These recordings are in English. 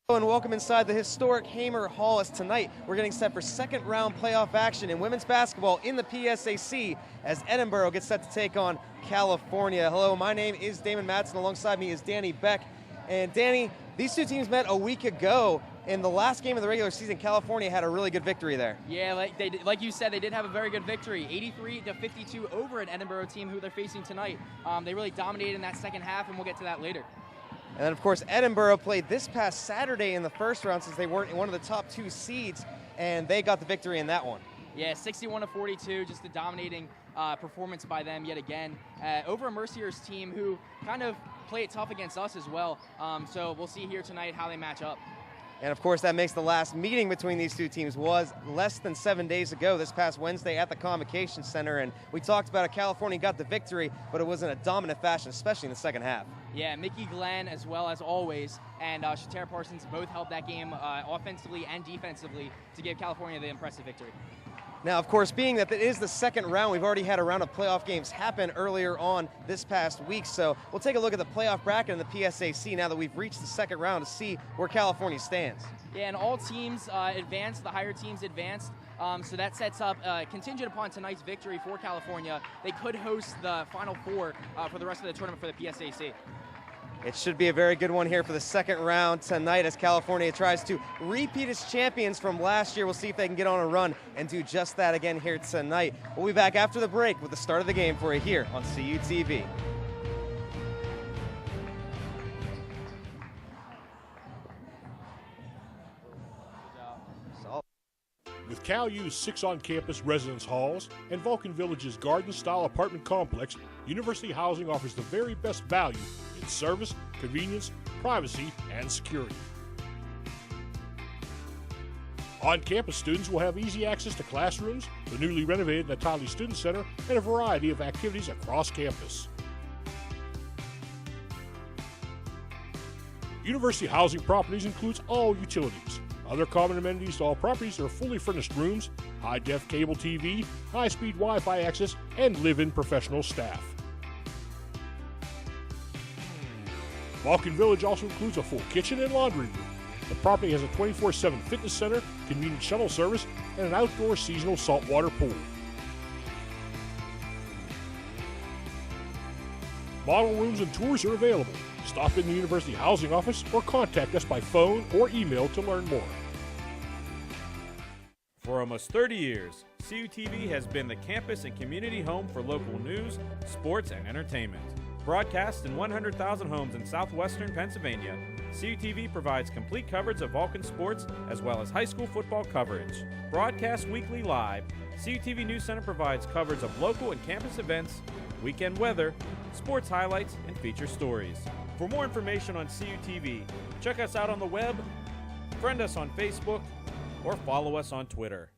And welcome inside the historic Hamer Hall as tonight we're getting set for second round playoff action in women's basketball in the PSAC as Edinboro gets set to take on California. Hello, my name is Damon Madsen. Alongside me is Danny Beeck. And Danny, these two teams met a week ago. In the last game of the regular season, California had a really good victory there. Yeah, like you said, they did have a very good victory, 83-52 over an Edinboro team who they're facing tonight. They really dominated in that second half, and we'll get to that later. And then, of course, Edinboro played this past Saturday in the first round since they weren't in one of the top two seeds, and they got the victory in that one. Yeah, 61-42, just a dominating performance by them yet again over a Mercier's team who kind of play it tough against us as well. So we'll see here tonight how they match up. And of course, that makes the last meeting between these two teams was less than 7 days ago, this past Wednesday at the Convocation Center. And we talked about how California got the victory, but it was in a dominant fashion, especially in the second half. Yeah, Mickey Glenn, as well as always, and Shatara Parsons both held that game offensively and defensively to give California the impressive victory. Now, of course, being that it is the second round, we've already had a round of playoff games happen earlier on this past week. So we'll take a look at the playoff bracket in the PSAC now that we've reached the second round to see where California stands. Yeah, and all teams advanced, the higher teams advanced. So that sets up, contingent upon tonight's victory for California, they could host the Final Four for the rest of the tournament for the PSAC. It should be a very good one here for the second round tonight as California tries to repeat as champions from last year. We'll see if they can get on a run and do just that again here tonight. We'll be back after the break with the start of the game for you here on CUTV. With CalU's 6 on-campus residence halls and Vulcan Village's garden-style apartment complex, University Housing offers the very best value in service, convenience, privacy, and security. On-campus students will have easy access to classrooms, the newly renovated Natali Student Center, and a variety of activities across campus. University Housing Properties includes all utilities. Other common amenities to all properties are fully furnished rooms, high-def cable TV, high-speed Wi-Fi access, and live-in professional staff. Vulcan Village also includes a full kitchen and laundry room. The property has a 24/7 fitness center, convenient shuttle service, and an outdoor seasonal saltwater pool. Model rooms and tours are available. Stop in the University Housing Office or contact us by phone or email to learn more. For almost 30 years, CUTV has been the campus and community home for local news, sports, and entertainment. Broadcast in 100,000 homes in southwestern Pennsylvania, CUTV provides complete coverage of Vulcan sports as well as high school football coverage. Broadcast weekly live, CUTV News Center provides coverage of local and campus events, weekend weather, sports highlights, and feature stories. For more information on CUTV, check us out on the web, friend us on Facebook, or follow us on Twitter.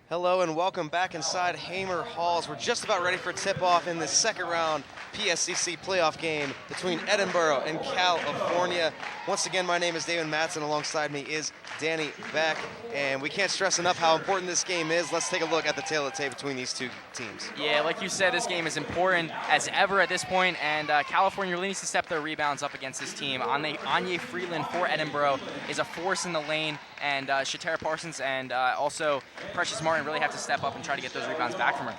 Hello and welcome back inside Hamer Halls. We're just about ready for tip-off in the second round PSCC playoff game between Edinboro and California. Once again, my name is David Madsen. Alongside me is Danny Beeck. And we can't stress enough how important this game is. Let's take a look at the tail of the tape between these two teams. Yeah, like you said, this game is important as ever at this point, and California really needs to step their rebounds up against this team. Anya Freeland for Edinboro is a force in the lane, and Shatara Parsons and also Precious Martin really have to step up and try to get those rebounds back from her.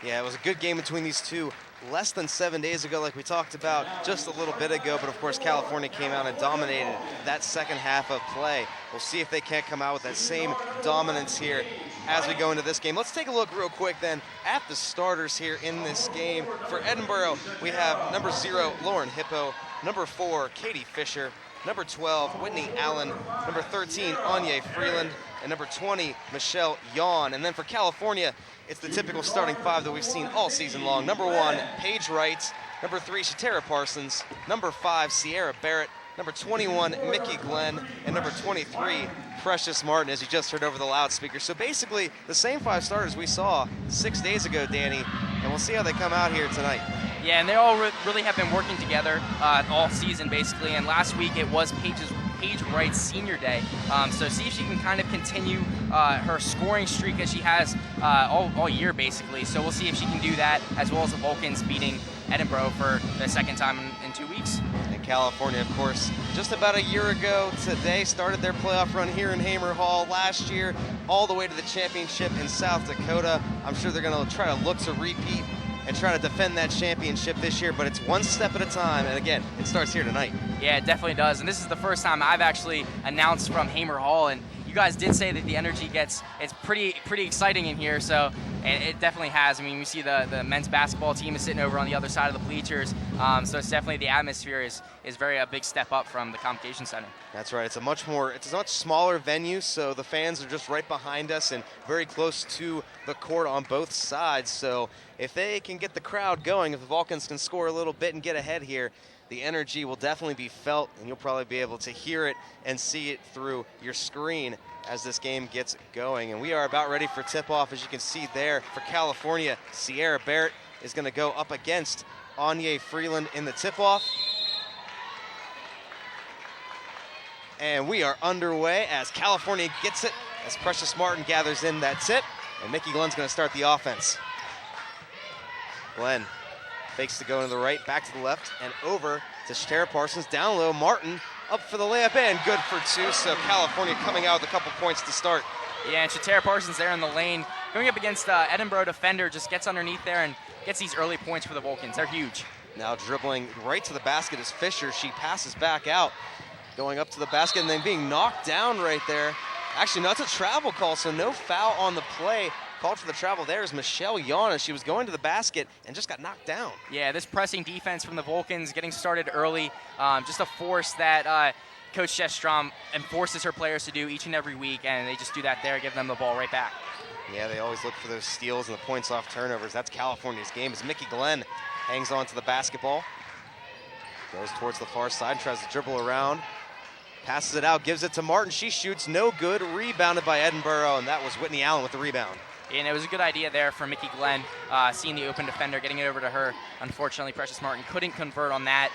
Yeah, it was a good game between these two less than 7 days ago, like we talked about just a little bit ago, but of course California came out and dominated that second half of play. We'll see if they can't come out with that same dominance here as we go into this game. Let's take a look real quick then at the starters here in this game. For Edinboro, we have number 0, Lauren Hippo, number 4, Katie Fisher, number 12, Whitney Allen, number 13, Anya Freeland, and number 20, Michelle Yawn. And then for California, it's the typical starting five that we've seen all season long. Number 1, Paige Wright, number 3, Shatara Parsons, number 5, Sierra Barrett, number 21, Mickey Glenn, and number 23, Precious Martin, as you just heard over the loudspeaker. So basically, the same 5 starters we saw 6 days ago, Danny, and we'll see how they come out here tonight. Yeah, and they all really have been working together all season, basically, and last week it was Paige's Paige Wright's senior day. So see if she can kind of continue her scoring streak as she has all year, basically. So we'll see if she can do that, as well as the Vulcans beating Edinboro for the second time in 2 weeks. And California, of course, just about a year ago today started their playoff run here in Hamer Hall. Last year, all the way to the championship in South Dakota. I'm sure they're going to try to look to repeat and try to defend that championship this year, but it's one step at a time, and again, it starts here tonight. Yeah, it definitely does, and this is the first time I've actually announced from Hamer Hall, and you guys did say that the energy it's pretty exciting in here, so it definitely has. I mean, we see the men's basketball team is sitting over on the other side of the bleachers, so it's definitely, the atmosphere is a big step up from the Convocation Center. That's right. It's a much smaller venue, so the fans are just right behind us and very close to the court on both sides. So if they can get the crowd going, if the Vulcans can score a little bit and get ahead here, the energy will definitely be felt, and you'll probably be able to hear it and see it through your screen as this game gets going. And we are about ready for tip-off. As you can see there, for California, Sierra Barrett is going to go up against Anya Freeland in the tip-off. And we are underway as California gets it, as Precious Martin gathers in that tip, and Mickey Glenn's going to start the offense. Glenn fakes to go to the right, back to the left, and over to Shatara Parsons. Down low, Martin up for the layup, and good for two. So California coming out with a couple points to start. Yeah, and Shatara Parsons there in the lane, going up against Edinboro defender, just gets underneath there and gets these early points for the Vulcans. They're huge. Now dribbling right to the basket is Fisher. She passes back out, going up to the basket and then being knocked down right there. Actually, no, it's a travel call, so no foul on the play. Called for the travel there is Michelle Yon as she was going to the basket and just got knocked down. Yeah, this pressing defense from the Vulcans getting started early, just a force that Coach Shestrom enforces her players to do each and every week, and they just do that there, give them the ball right back. Yeah, they always look for those steals and the points off turnovers. That's California's game as Mickey Glenn hangs on to the basketball. Goes towards the far side, tries to dribble around. Passes it out, gives it to Martin. She shoots, no good. Rebounded by Edinboro, and that was Whitney Allen with the rebound. And it was a good idea there for Mickey Glenn, seeing the open defender, getting it over to her. Unfortunately, Precious Martin couldn't convert on that,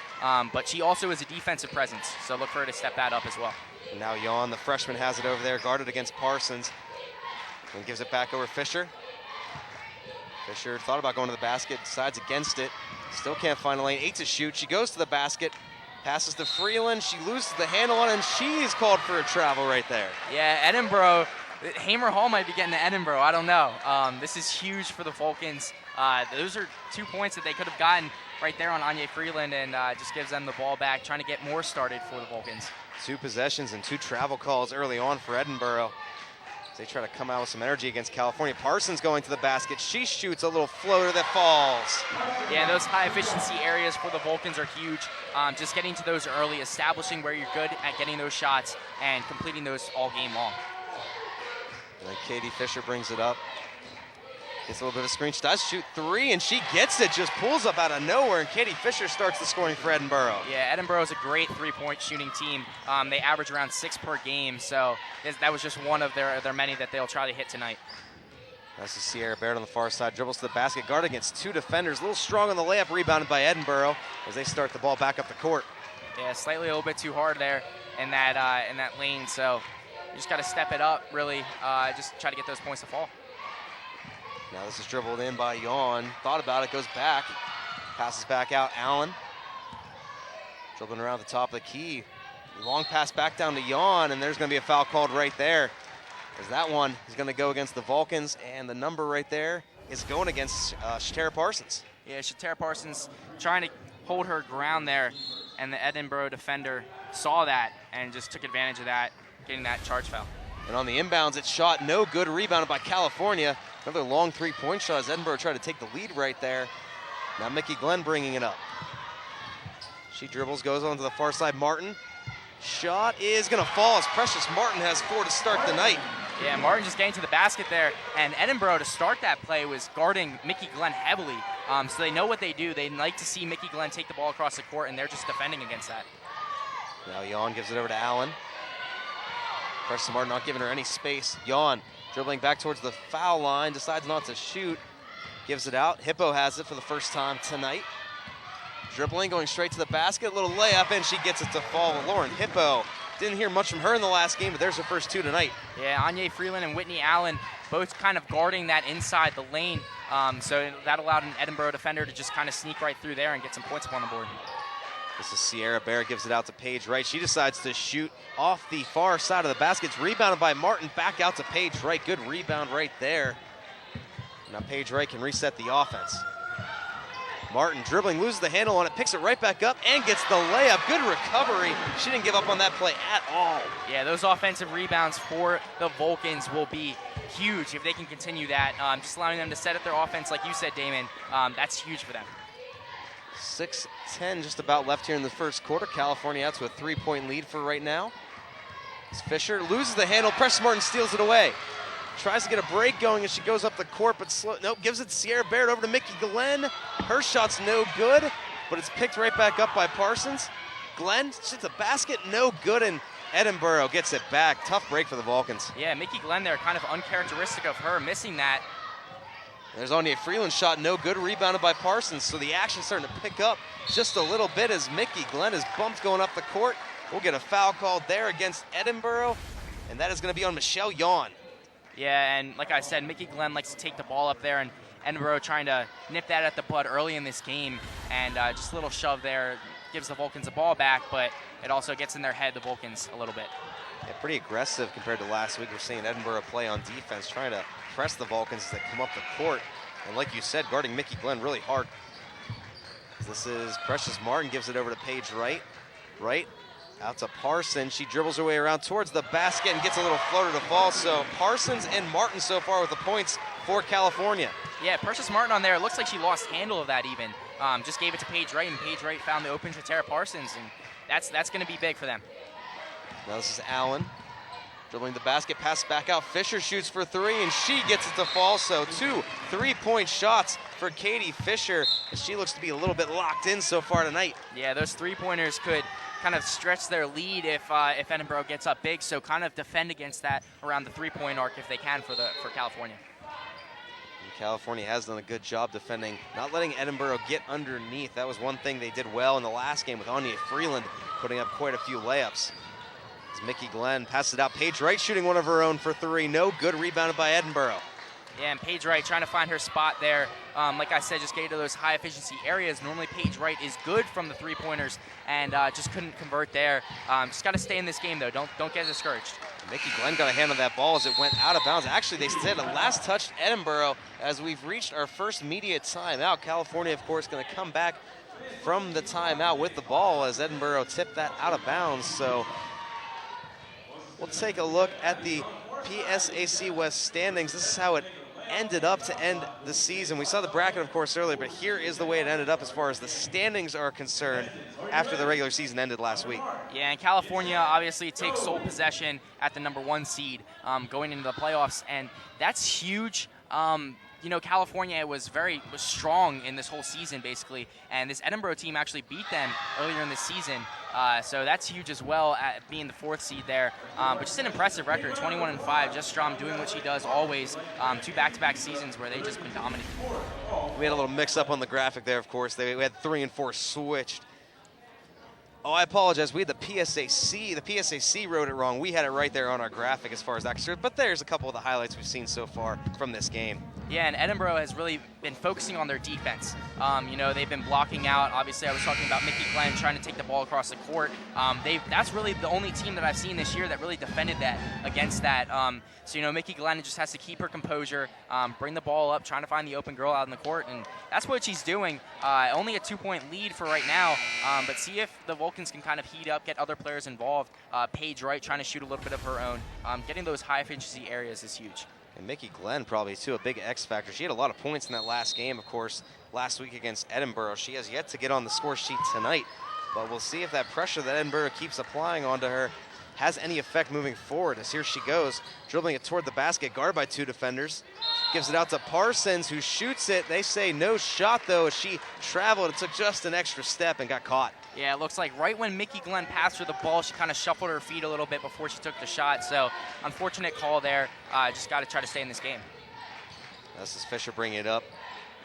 but she also is a defensive presence, so look for her to step that up as well. And now Yon, the freshman, has it over there, guarded against Parsons, and gives it back over Fisher. Fisher thought about going to the basket, decides against it. Still can't find a lane, 8 to shoot. She goes to the basket, passes to Freeland. She loses the handle on it, and she's called for a travel right there. Yeah, Edinboro. Hamer Hall might be getting to Edinboro. I don't know. This is huge for the Vulcans. Those are 2 points that they could have gotten right there on Anya Freeland, and just gives them the ball back, trying to get more started for the Vulcans. 2 possessions and 2 travel calls early on for Edinboro. They try to come out with some energy against California. Parsons going to the basket. She shoots a little floater that falls. Yeah, those high efficiency areas for the Vulcans are huge. Just getting to those early, establishing where you're good at getting those shots and completing those all game long. And then Katie Fisher brings it up. Gets a little bit of a screen. She does shoot 3, and she gets it. Just pulls up out of nowhere, and Katie Fisher starts the scoring for Edinboro. Yeah, Edinboro is a great three-point shooting team. They average around 6 per game, so that was just one of their many that they'll try to hit tonight. That's the Sierra Barrett on the far side. Dribbles to the basket, guard against 2 defenders. A little strong on the layup, rebounded by Edinboro as they start the ball back up the court. Yeah, slightly a little bit too hard there in that lane, so you just got to step it up, really, just try to get those points to fall. Now this is dribbled in by Yon. Thought about it, goes back. Passes back out, Allen. Dribbling around the top of the key. Long pass back down to Yon, and there's going to be a foul called right there. As that one is going to go against the Vulcans, and the number right there is going against Shatara Parsons. Yeah, Shatara Parsons trying to hold her ground there, and the Edinboro defender saw that and just took advantage of that, getting that charge foul. And on the inbounds, it's shot no good, rebounded by California. Another long three-point shot as Edinboro tried to take the lead right there. Now Mickey Glenn bringing it up. She dribbles, goes on to the far side, Martin. Shot is gonna fall as Precious Martin has 4 to start the night. Yeah, Martin just getting to the basket there, and Edinboro to start that play was guarding Mickey Glenn heavily. So they know what they do. They like to see Mickey Glenn take the ball across the court, and they're just defending against that. Now Yon gives it over to Allen. Precious Martin not giving her any space. Yon dribbling back towards the foul line, decides not to shoot. Gives it out. Hippo has it for the first time tonight. Dribbling, going straight to the basket, little layup, and she gets it to fall. Lauren Hippo Didn't hear much from her in the last game, but there's her first 2 tonight. Yeah, Anya Freeland and Whitney Allen both kind of guarding that inside the lane. So that allowed an Edinboro defender to just kind of sneak right through there and get some points up on the board. This is Sierra Barrett, gives it out to Paige Wright. She decides to shoot off the far side of the basket. It's rebounded by Martin, back out to Paige Wright. Good rebound right there. Now Paige Wright can reset the offense. Martin dribbling, loses the handle on it, picks it right back up, and gets the layup. Good recovery. She didn't give up on that play at all. Yeah, those offensive rebounds for the Vulcans will be huge if they can continue that. Just allowing them to set up their offense, like you said, Damon, that's huge for them. 6:10 just about left here in the first quarter. California out to a 3-point lead for right now. As Fisher loses the handle, Precious Martin steals it away. Tries to get a break going as she goes up the court, but nope, gives it to Sierra Barrett over to Mickey Glenn. Her shot's no good, but it's picked right back up by Parsons. Glenn shoots a basket, no good, and Edinboro gets it back. Tough break for the Vulcans. Yeah, Mickey Glenn there, kind of uncharacteristic of her, missing that. There's Anya Freeland's shot, no good, rebounded by Parsons. So the action's starting to pick up just a little bit as Mickey Glenn is bumped going up the court. We'll get a foul called there against Edinboro, and that is going to be on Michelle Yawn. Yeah, and like I said, Mickey Glenn likes to take the ball up there, and Edinboro trying to nip that at the bud early in this game, and just a little shove there gives the Vulcans the ball back, but it also gets in their head, the Vulcans, a little bit. Yeah, pretty aggressive compared to last week. We're seeing Edinboro play on defense, trying to press the Vulcans as they come up the court, and like you said, guarding Mickey Glenn really hard. This is Precious Martin, gives it over to Paige Wright. Wright out to Parsons. She dribbles her way around towards the basket and gets a little floater to fall. So Parsons and Martin so far with the points for California. Yeah, Precious Martin on there. It looks like she lost handle of that even. Just gave it to Paige Wright, and Paige Wright found the open Shatara Parsons, and that's going to be big for them. Now this is Allen dribbling the basket, pass back out. Fisher shoots for 3, and she gets it to fall. So 2 3-point shots for Katie Fisher, and she looks to be a little bit locked in so far tonight. Yeah, those 3-pointers could kind of stretch their lead if Edinboro gets up big. So kind of defend against that around the 3-point arc if they can for California. And California has done a good job defending, not letting Edinboro get underneath. That was one thing they did well in the last game with Anya Freeland putting up quite a few layups. As Mickey Glenn passes it out, Paige Wright shooting one of her own for 3. No good, rebounded by Edinboro. Yeah, and Paige Wright trying to find her spot there. Like I said, just getting to those high-efficiency areas. Normally Paige Wright is good from the 3-pointers and just couldn't convert there. Just got to stay in this game, though. Don't get discouraged. Mickey Glenn got a hand on that ball as it went out of bounds. Actually, they said the last touched Edinboro as we've reached our first media timeout. California, of course, going to come back from the timeout with the ball as Edinboro tipped that out of bounds. So we'll take a look at the PSAC West standings. This is how it ended up to end the season. We saw the bracket, of course, earlier, but here is the way it ended up as far as the standings are concerned after the regular season ended last week. Yeah, and California obviously takes sole possession at the number 1 seed going into the playoffs, and that's huge. You know, California was strong in this whole season, basically, and this Edinboro team actually beat them earlier in the season. So that's huge as well at being the 4th seed there. But just an impressive record, 21-5. Just Strom doing what she does always. 2 back-to-back seasons where they've just been dominating. We had a little mix-up on the graphic there, of course. We had 3 and 4 switched. Oh, I apologize. We had the PSAC. The PSAC wrote it wrong. We had it right there on our graphic as far as that concerned. But there's a couple of the highlights we've seen so far from this game. Yeah, and Edinboro has really been focusing on their defense. You know, they've been blocking out. Obviously, I was talking about Mickey Glenn trying to take the ball across the court. That's really the only team that I've seen this year that really defended that against that. So, you know, Mickey Glenn just has to keep her composure, bring the ball up, trying to find the open girl out in the court, and that's what she's doing. Only a 2-point lead for right now, but see if the Vulcans can kind of heat up, get other players involved. Paige Wright trying to shoot a little bit of her own. Getting those high-efficiency areas is huge. And Mickey Glenn probably, too, a big X factor. She had a lot of points in that last game, of course, last week against Edinboro. She has yet to get on the score sheet tonight, but we'll see if that pressure that Edinboro keeps applying onto her has any effect moving forward, as here she goes, dribbling it toward the basket, guarded by 2 defenders. Gives it out to Parsons, who shoots it. They say no shot, though, as she traveled. It took just an extra step and got caught. Yeah, it looks like right when Mickey Glenn passed her the ball, she kind of shuffled her feet a little bit before she took the shot. So, unfortunate call there. Just got to try to stay in this game. This is Fisher bringing it up.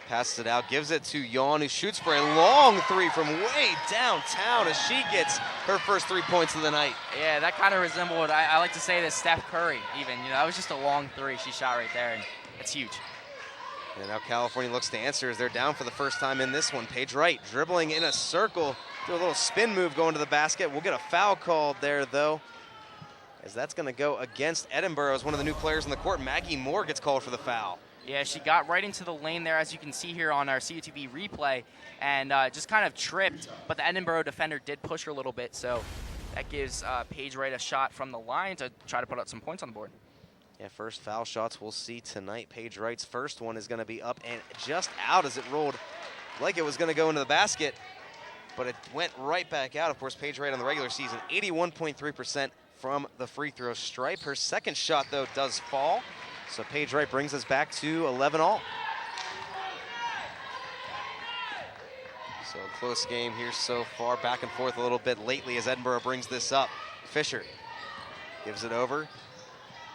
passes it out, gives it to Yawn, who shoots for a long three from way downtown as she gets her first 3 points of the night. Yeah, that kind of resembled, I like to say, that Steph Curry even. That was just a long three she shot right there, and it's huge. And now California looks to answer as they're down for the first time in this one. Paige Wright dribbling in a circle, do a little spin move going to the basket. We'll get a foul called there, though, as that's going to go against Edinboro as one of the new players on the court. Maggie Moore gets called for the foul. Yeah, she got right into the lane there, as you can see here on our CUTV replay, and just kind of tripped, but the Edinboro defender did push her a little bit, so that gives Paige Wright a shot from the line to try to put out some points on the board. Yeah, first foul shots we'll see tonight. Paige Wright's first one is going to be up and just out as it rolled like it was going to go into the basket, but it went right back out. Of course, Paige Wright on the regular season, 81.3% from the free throw stripe. Her second shot, though, does fall. So Paige Wright brings us back to 11 all. So a close game here so far, back and forth a little bit lately as Edinboro brings this up. Fisher gives it over.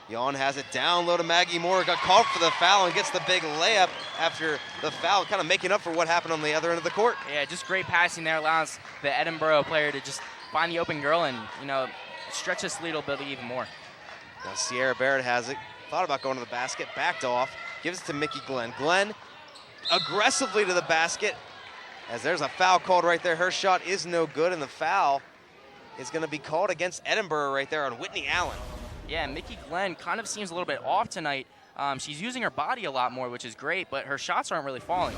Yawn has it down low to Maggie Moore, got called for the foul and gets the big layup after the foul, kind of making up for what happened on the other end of the court. Yeah, just great passing there, allows the Edinboro player to just find the open girl and, stretch this lead a little bit even more. Now Sierra Barrett has it. Thought about going to the basket, backed off, gives it to Mickey Glenn. Glenn aggressively to the basket as there's a foul called right there. Her shot is no good, and the foul is going to be called against Edinboro right there on Whitney Allen. Yeah, Mickey Glenn kind of seems a little bit off tonight. She's using her body a lot more, which is great, but her shots aren't really falling.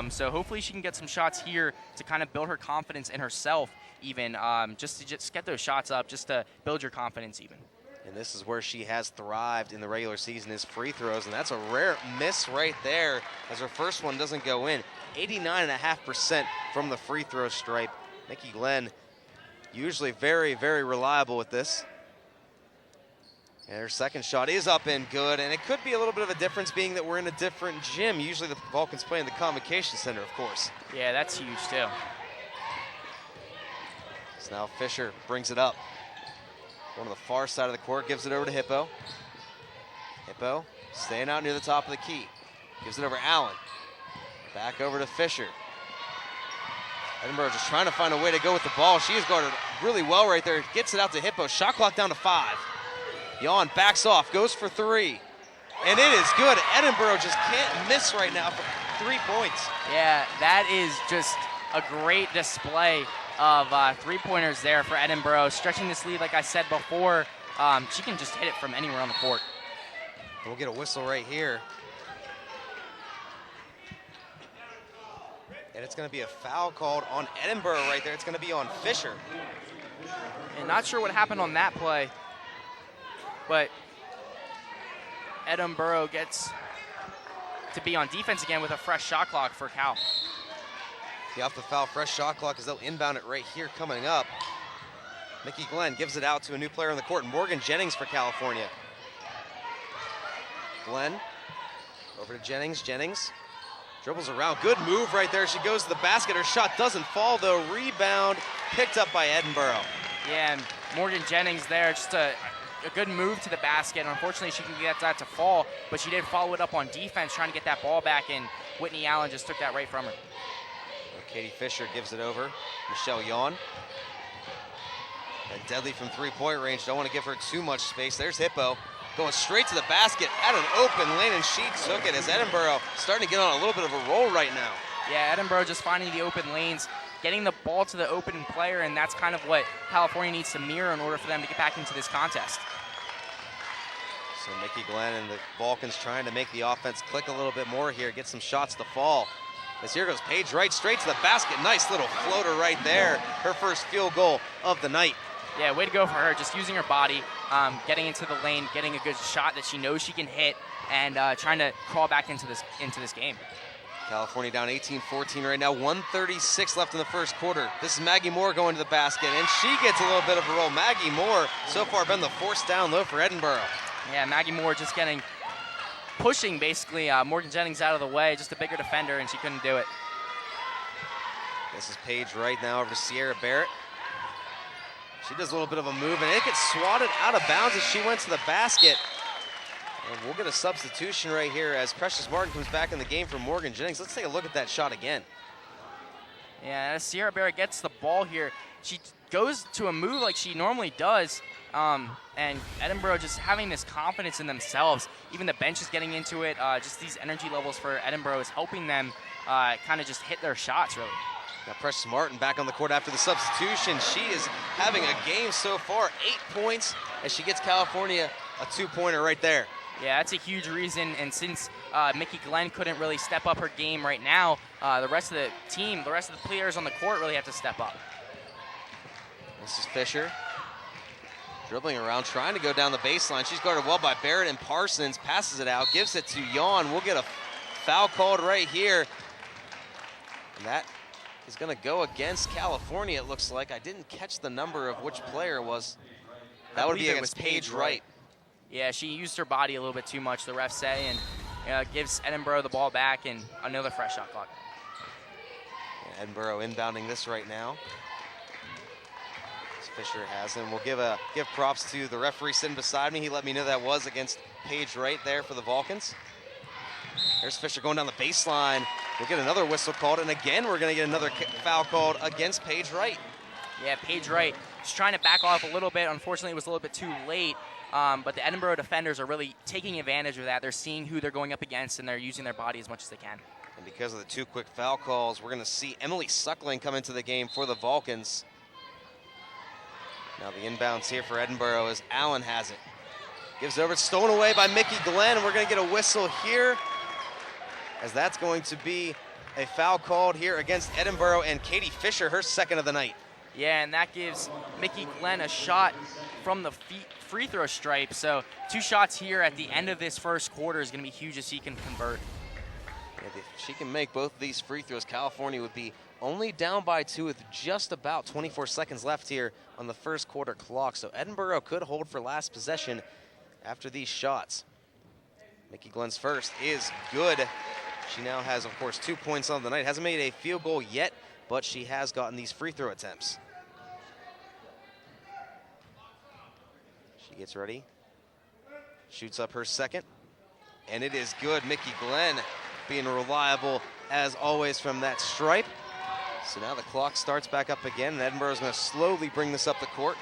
So hopefully she can get some shots here to kind of build her confidence in herself even, just to get those shots up, just to build your confidence even. And this is where she has thrived in the regular season, is free throws, and that's a rare miss right there as her first one doesn't go in. 89.5% from the free throw stripe. Mickey Glenn usually very, very reliable with this. And her second shot is up and good, and it could be a little bit of a difference being that we're in a different gym. Usually the Vulcans play in the Convocation Center, of course. Yeah, that's huge too. So now Fisher brings it up. Going to the far side of the court, gives it over to Hippo. Hippo staying out near the top of the key. Gives it over Allen. Back over to Fisher. Edinboro just trying to find a way to go with the ball. She is guarded really well right there. Gets it out to Hippo. Shot clock down to 5. Yawn backs off, goes for 3. And it is good. Edinboro just can't miss right now for 3 points. Yeah, that is just a great display of three-pointers there for Edinboro. Stretching this lead, like I said before, she can just hit it from anywhere on the court. We'll get a whistle right here. And it's going to be a foul called on Edinboro right there. It's going to be on Fisher. And not sure what happened on that play, but Edinboro gets to be on defense again with a fresh shot clock for Cal. Yeah, off the foul, fresh shot clock as they'll inbound it right here coming up. Mickey Glenn gives it out to a new player on the court, Morgan Jennings for California. Glenn over to Jennings. Jennings dribbles around. Good move right there. She goes to the basket. Her shot doesn't fall, though. Rebound picked up by Edinboro. Yeah, and Morgan Jennings there, just a good move to the basket. Unfortunately, she can get that to fall, but she did follow it up on defense, trying to get that ball back, and Whitney Allen just took that right from her. Katie Fisher gives it over. Michelle Yawn. And deadly from three-point range. Don't want to give her too much space. There's Hippo going straight to the basket at an open lane, and she took it as Edinboro starting to get on a little bit of a roll right now. Yeah, Edinboro just finding the open lanes, getting the ball to the open player, and that's kind of what California needs to mirror in order for them to get back into this contest. So Mickey Glenn and the Vulcans trying to make the offense click a little bit more here, get some shots to fall. As here goes Paige Wright straight to the basket. Nice little floater right there. Her first field goal of the night. Yeah, way to go for her, just using her body, getting into the lane, getting a good shot that she knows she can hit, and trying to crawl back into this game. California down 18-14 right now, 1:36 left in the first quarter. This is Maggie Moore going to the basket, and she gets a little bit of a roll. Maggie Moore so far been the force down low for Edinboro. Yeah, Maggie Moore just pushing basically Morgan Jennings out of the way, just a bigger defender, and she couldn't do it. This is Paige Wright now over to Sierra Barrett. She does a little bit of a move, and it gets swatted out of bounds as she went to the basket. And we'll get a substitution right here as Precious Martin comes back in the game for Morgan Jennings. Let's take a look at that shot again. Yeah, as Sierra Barrett gets the ball here, she goes to a move like she normally does, and Edinboro just having this confidence in themselves. Even the bench is getting into it. Just these energy levels for Edinboro is helping them kind of just hit their shots, really. Now Precious Martin back on the court after the substitution. She is having a game so far, 8 points, as she gets California a 2-pointer right there. Yeah, that's a huge reason, and since Mickey Glenn couldn't really step up her game right now, the rest of the team, the rest of the players on the court really have to step up. This is Fisher dribbling around, trying to go down the baseline. She's guarded well by Barrett, and Parsons passes it out, gives it to Yon. We'll get a foul called right here. And that is going to go against California, it looks like. I didn't catch the number of which player it was. That would be against Paige Wright. Yeah, she used her body a little bit too much, the refs say, and gives Edinboro the ball back and another fresh shot clock. Yeah, Edinboro inbounding this right now. Fisher has him. We'll give props to the referee sitting beside me. He let me know that was against Paige Wright there for the Vulcans. There's Fisher going down the baseline. We'll get another whistle called, and again we're going to get another foul called against Paige Wright. Yeah, Paige Wright is trying to back off a little bit. Unfortunately, it was a little bit too late. But the Edinboro defenders are really taking advantage of that. They're seeing who they're going up against, and they're using their body as much as they can. And because of the 2 quick foul calls, we're going to see Emily Suckling come into the game for the Vulcans. Now the inbounds here for Edinboro as Allen has it. Gives it over, it's stolen away by Mickey Glenn, and we're going to get a whistle here, as that's going to be a foul called here against Edinboro and Katie Fisher, her second of the night. Yeah, and that gives Mickey Glenn a shot from the free throw stripe. So 2 shots here at the end of this first quarter is going to be huge if she can convert. Yeah, if she can make both of these free throws, California would be only down by 2 with just about 24 seconds left here on the first quarter clock. So Edinboro could hold for last possession after these shots. Mickey Glenn's first is good. She now has, of course, 2 points on the night. Hasn't made a field goal yet, but she has gotten these free throw attempts. She gets ready, shoots up her second, and it is good. Mickey Glenn being reliable as always from that stripe. So now the clock starts back up again, and Edinboro is going to slowly bring this up the court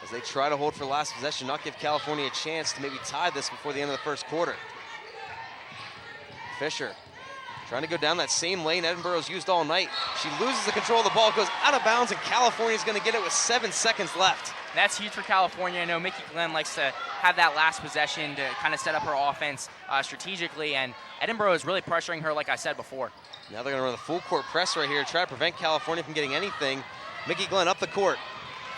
as they try to hold for last possession, not give California a chance to maybe tie this before the end of the first quarter. Fisher trying to go down that same lane Edinboro's used all night. She loses the control of the ball, goes out of bounds, and California's going to get it with 7 seconds left. That's huge for California. I know Mickey Glenn likes to have that last possession to kind of set up her offense strategically, and Edinboro is really pressuring her, like I said before. Now they're going to run the full court press right here, try to prevent California from getting anything. Mickey Glenn up the court.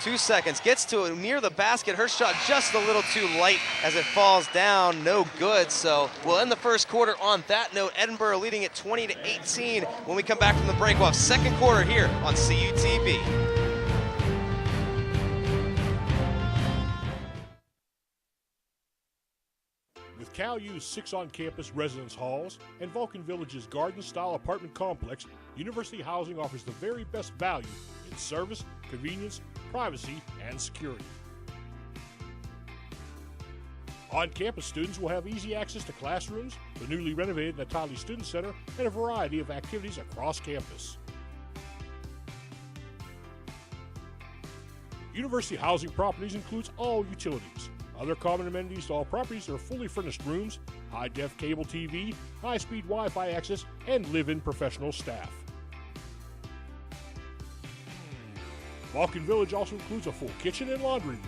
2 seconds, gets to it near the basket. Her shot just a little too light as it falls down, no good. So we'll end the first quarter on that note. Edinboro leading at 20-18. When we come back from the break, we'll have second quarter here on CUTV. With Cal U's 6 on-campus residence halls and Vulcan Village's garden-style apartment complex, University Housing offers the very best value in service, convenience, privacy, and security. On-campus students will have easy access to classrooms, the newly renovated Natali Student Center, and a variety of activities across campus. University Housing Properties includes all utilities. Other common amenities to all properties are fully furnished rooms, high-def cable TV, high-speed Wi-Fi access, and live-in professional staff. Vulcan Village also includes a full kitchen and laundry room.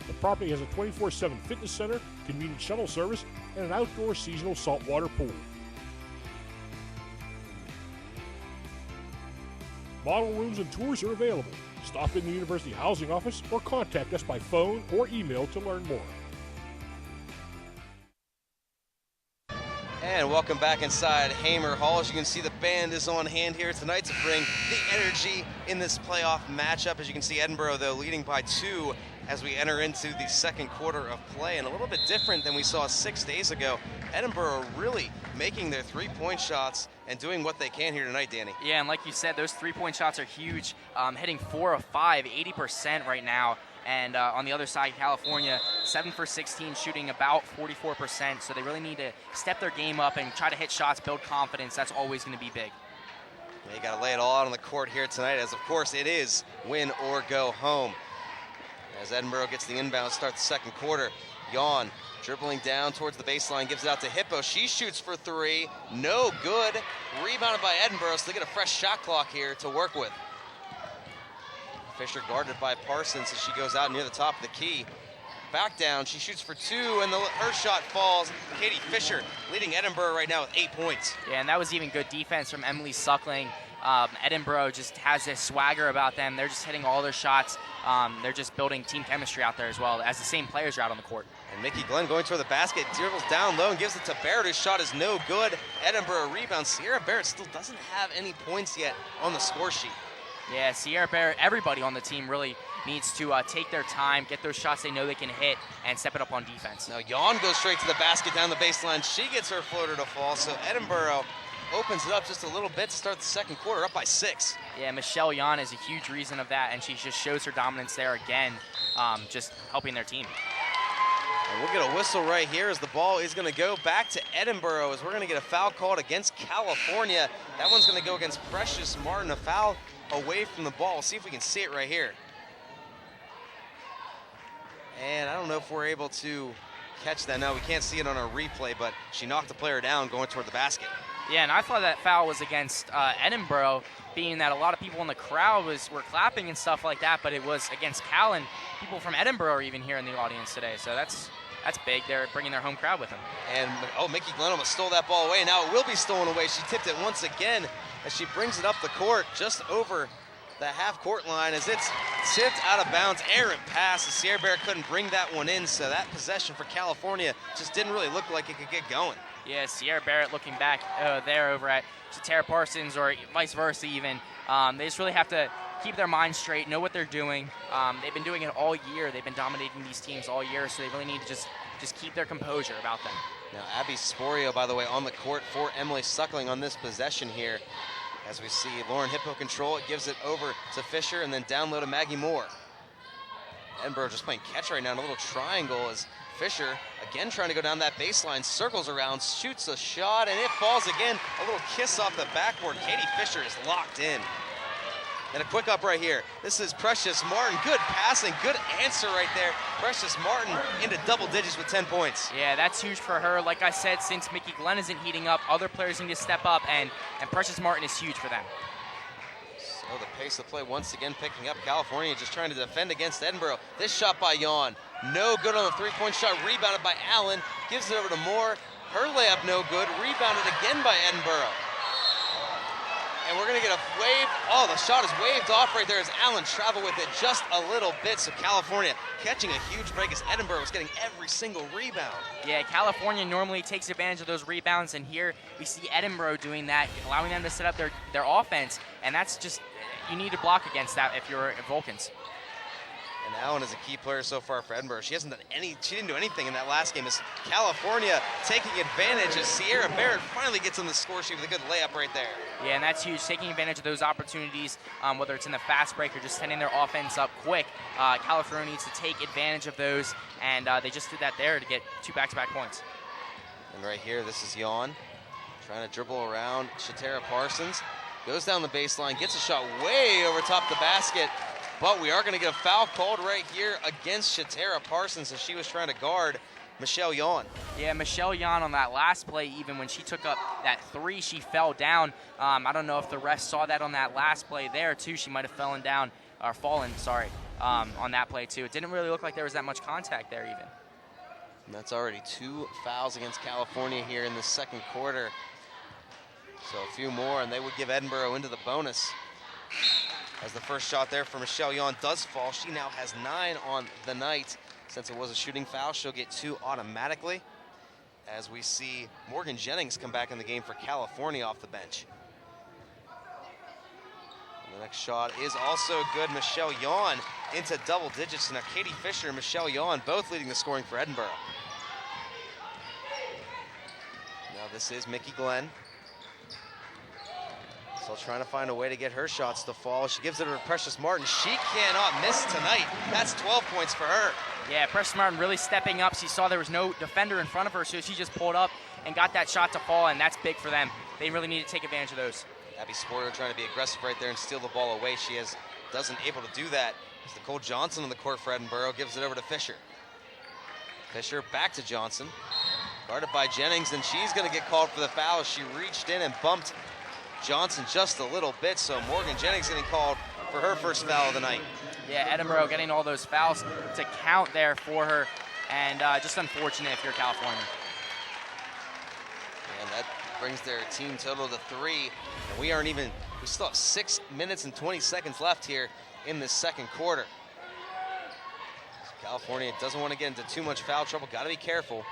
The property has a 24/7 fitness center, convenient shuttle service, and an outdoor seasonal saltwater pool. Model rooms and tours are available. Stop in the University Housing Office or contact us by phone or email to learn more. And welcome back inside Hamer Hall. As you can see, the band is on hand here tonight to bring the energy in this playoff matchup. As you can see, Edinboro, though, leading by 2 as we enter into the second quarter of play. And a little bit different than we saw 6 days ago. Edinboro really making their 3-point shots and doing what they can here tonight, Danny. Yeah, and like you said, those 3-point shots are huge. Hitting 4 of 5, 80% right now. And on the other side, California, 7 for 16, shooting about 44%. So they really need to step their game up and try to hit shots, build confidence. That's always going to be big. Yeah, you got to lay it all out on the court here tonight, as of course it is win or go home. As Edinboro gets the inbound, start the second quarter. Yawn dribbling down towards the baseline, gives it out to Hippo. She shoots for three, no good. Rebounded by Edinboro, so they get a fresh shot clock here to work with. Fisher guarded by Parsons as she goes out near the top of the key. Back down, she shoots for two, and her shot falls. Katie Fisher leading Edinboro right now with 8 points. Yeah, and that was even good defense from Emily Suckling. Edinboro just has this swagger about them. They're just hitting all their shots. They're just building team chemistry out there as well, as the same players are out on the court. And Mickey Glenn going toward the basket, dribbles down low and gives it to Barrett, whose shot is no good. Edinboro rebounds. Sierra Barrett still doesn't have any points yet on the score sheet. Yeah, Sierra Barrett, everybody on the team really needs to take their time, get those shots they know they can hit, and step it up on defense. Now Yawn goes straight to the basket down the baseline. She gets her floater to fall, so Edinboro opens it up just a little bit to start the second quarter, up by 6. Yeah, Michelle Yawn is a huge reason of that, and she just shows her dominance there again, just helping their team. And we'll get a whistle right here as the ball is going to go back to Edinboro, as we're going to get a foul called against California. That one's going to go against Precious Martin, a foul away from the ball. We'll see if we can see it right here. And I don't know if we're able to catch that. No, we can't see it on our replay, but she knocked the player down going toward the basket. Yeah, and I thought that foul was against Edinboro, being that a lot of people in the crowd were clapping and stuff like that, but it was against Cal, and people from Edinboro are even here in the audience today, so that's big. They're bringing their home crowd with them. And, Mickey Glenn almost stole that ball away. Now it will be stolen away. She tipped it once again as she brings it up the court just over the half-court line as it's tipped out of bounds. Errant pass. The Sierra Bear couldn't bring that one in, so that possession for California just didn't really look like it could get going. Yeah, Sierra Barrett looking back there over at Tara Parsons, or vice versa even. They just really have to keep their minds straight, know what they're doing. They've been doing it all year. They've been dominating these teams all year, so they really need to just keep their composure about them. Now Abby Sporio, by the way, on the court for Emily Suckling on this possession here. As we see Lauren Hippo control it, gives it over to Fisher, and then down low to Maggie Moore. Edinboro just playing catch right now in a little triangle as Fisher, again trying to go down that baseline, circles around, shoots a shot, and it falls again. A little kiss off the backboard. Katie Fisher is locked in. And a quick up right here. This is Precious Martin. Good passing, good answer right there. Precious Martin into double digits with 10 points. Yeah, that's huge for her. Like I said, since Mickey Glenn isn't heating up, other players need to step up, and Precious Martin is huge for them. So the pace of play once again picking up. California just trying to defend against Edinboro. This shot by Yawn, no good on the three-point shot, rebounded by Allen. Gives it over to Moore. Her layup no good, rebounded again by Edinboro. And we're gonna get a wave. Oh, the shot is waved off right there as Allen traveled with it just a little bit. So California catching a huge break as Edinboro is getting every single rebound. Yeah, California normally takes advantage of those rebounds, and here we see Edinboro doing that, allowing them to set up their offense, and that's just, you need to block against that if you're Vulcans. And Allen is a key player so far for Edinboro. She didn't do anything in that last game. As California taking advantage as Sierra Barrett finally gets on the score sheet with a good layup right there. Yeah, and that's huge, taking advantage of those opportunities, whether it's in the fast break or just sending their offense up quick. California needs to take advantage of those, and they just did that there to get 2 back-to-back points. And right here, this is Yawn trying to dribble around Tara Parsons. Goes down the baseline, gets a shot way over top the basket. But we are going to get a foul called right here against Tara Parsons as she was trying to guard Michelle Yawn. Yeah, Michelle Yawn on that last play, even when she took up that three, she fell down. I don't know if the refs saw that on that last play there, too. She might have fallen, on that play, too. It didn't really look like there was that much contact there, even. And that's already 2 fouls against California here in the second quarter. So a few more, and they would give Edinboro into the bonus. As the first shot there for Michelle Yawn does fall. She now has 9 on the night. Since it was a shooting foul, she'll get 2 automatically. As we see Morgan Jennings come back in the game for California off the bench. And the next shot is also good. Michelle Yawn into double digits. Now Katie Fisher and Michelle Yawn both leading the scoring for Edinboro. Now this is Mickey Glenn. Still trying to find a way to get her shots to fall. She gives it to Precious Martin. She cannot miss tonight. That's 12 points for her. Yeah, Precious Martin really stepping up. She saw there was no defender in front of her, so she just pulled up and got that shot to fall, and that's big for them. They really need to take advantage of those. Abby Sporio trying to be aggressive right there and steal the ball away. She doesn't able to do that. It's Nicole Johnson on the court for Edinboro, gives it over to Fisher. Fisher back to Johnson. Guarded by Jennings, and she's going to get called for the foul. She reached in and bumped Johnson just a little bit, so Morgan Jennings getting called for her first foul of the night. Yeah, Edinboro getting all those fouls to count there for her, and just unfortunate if you're California. And that brings their team total to 3. And we still have 6 minutes and 20 seconds left here in this second quarter. So California doesn't want to get into too much foul trouble. Got to be careful.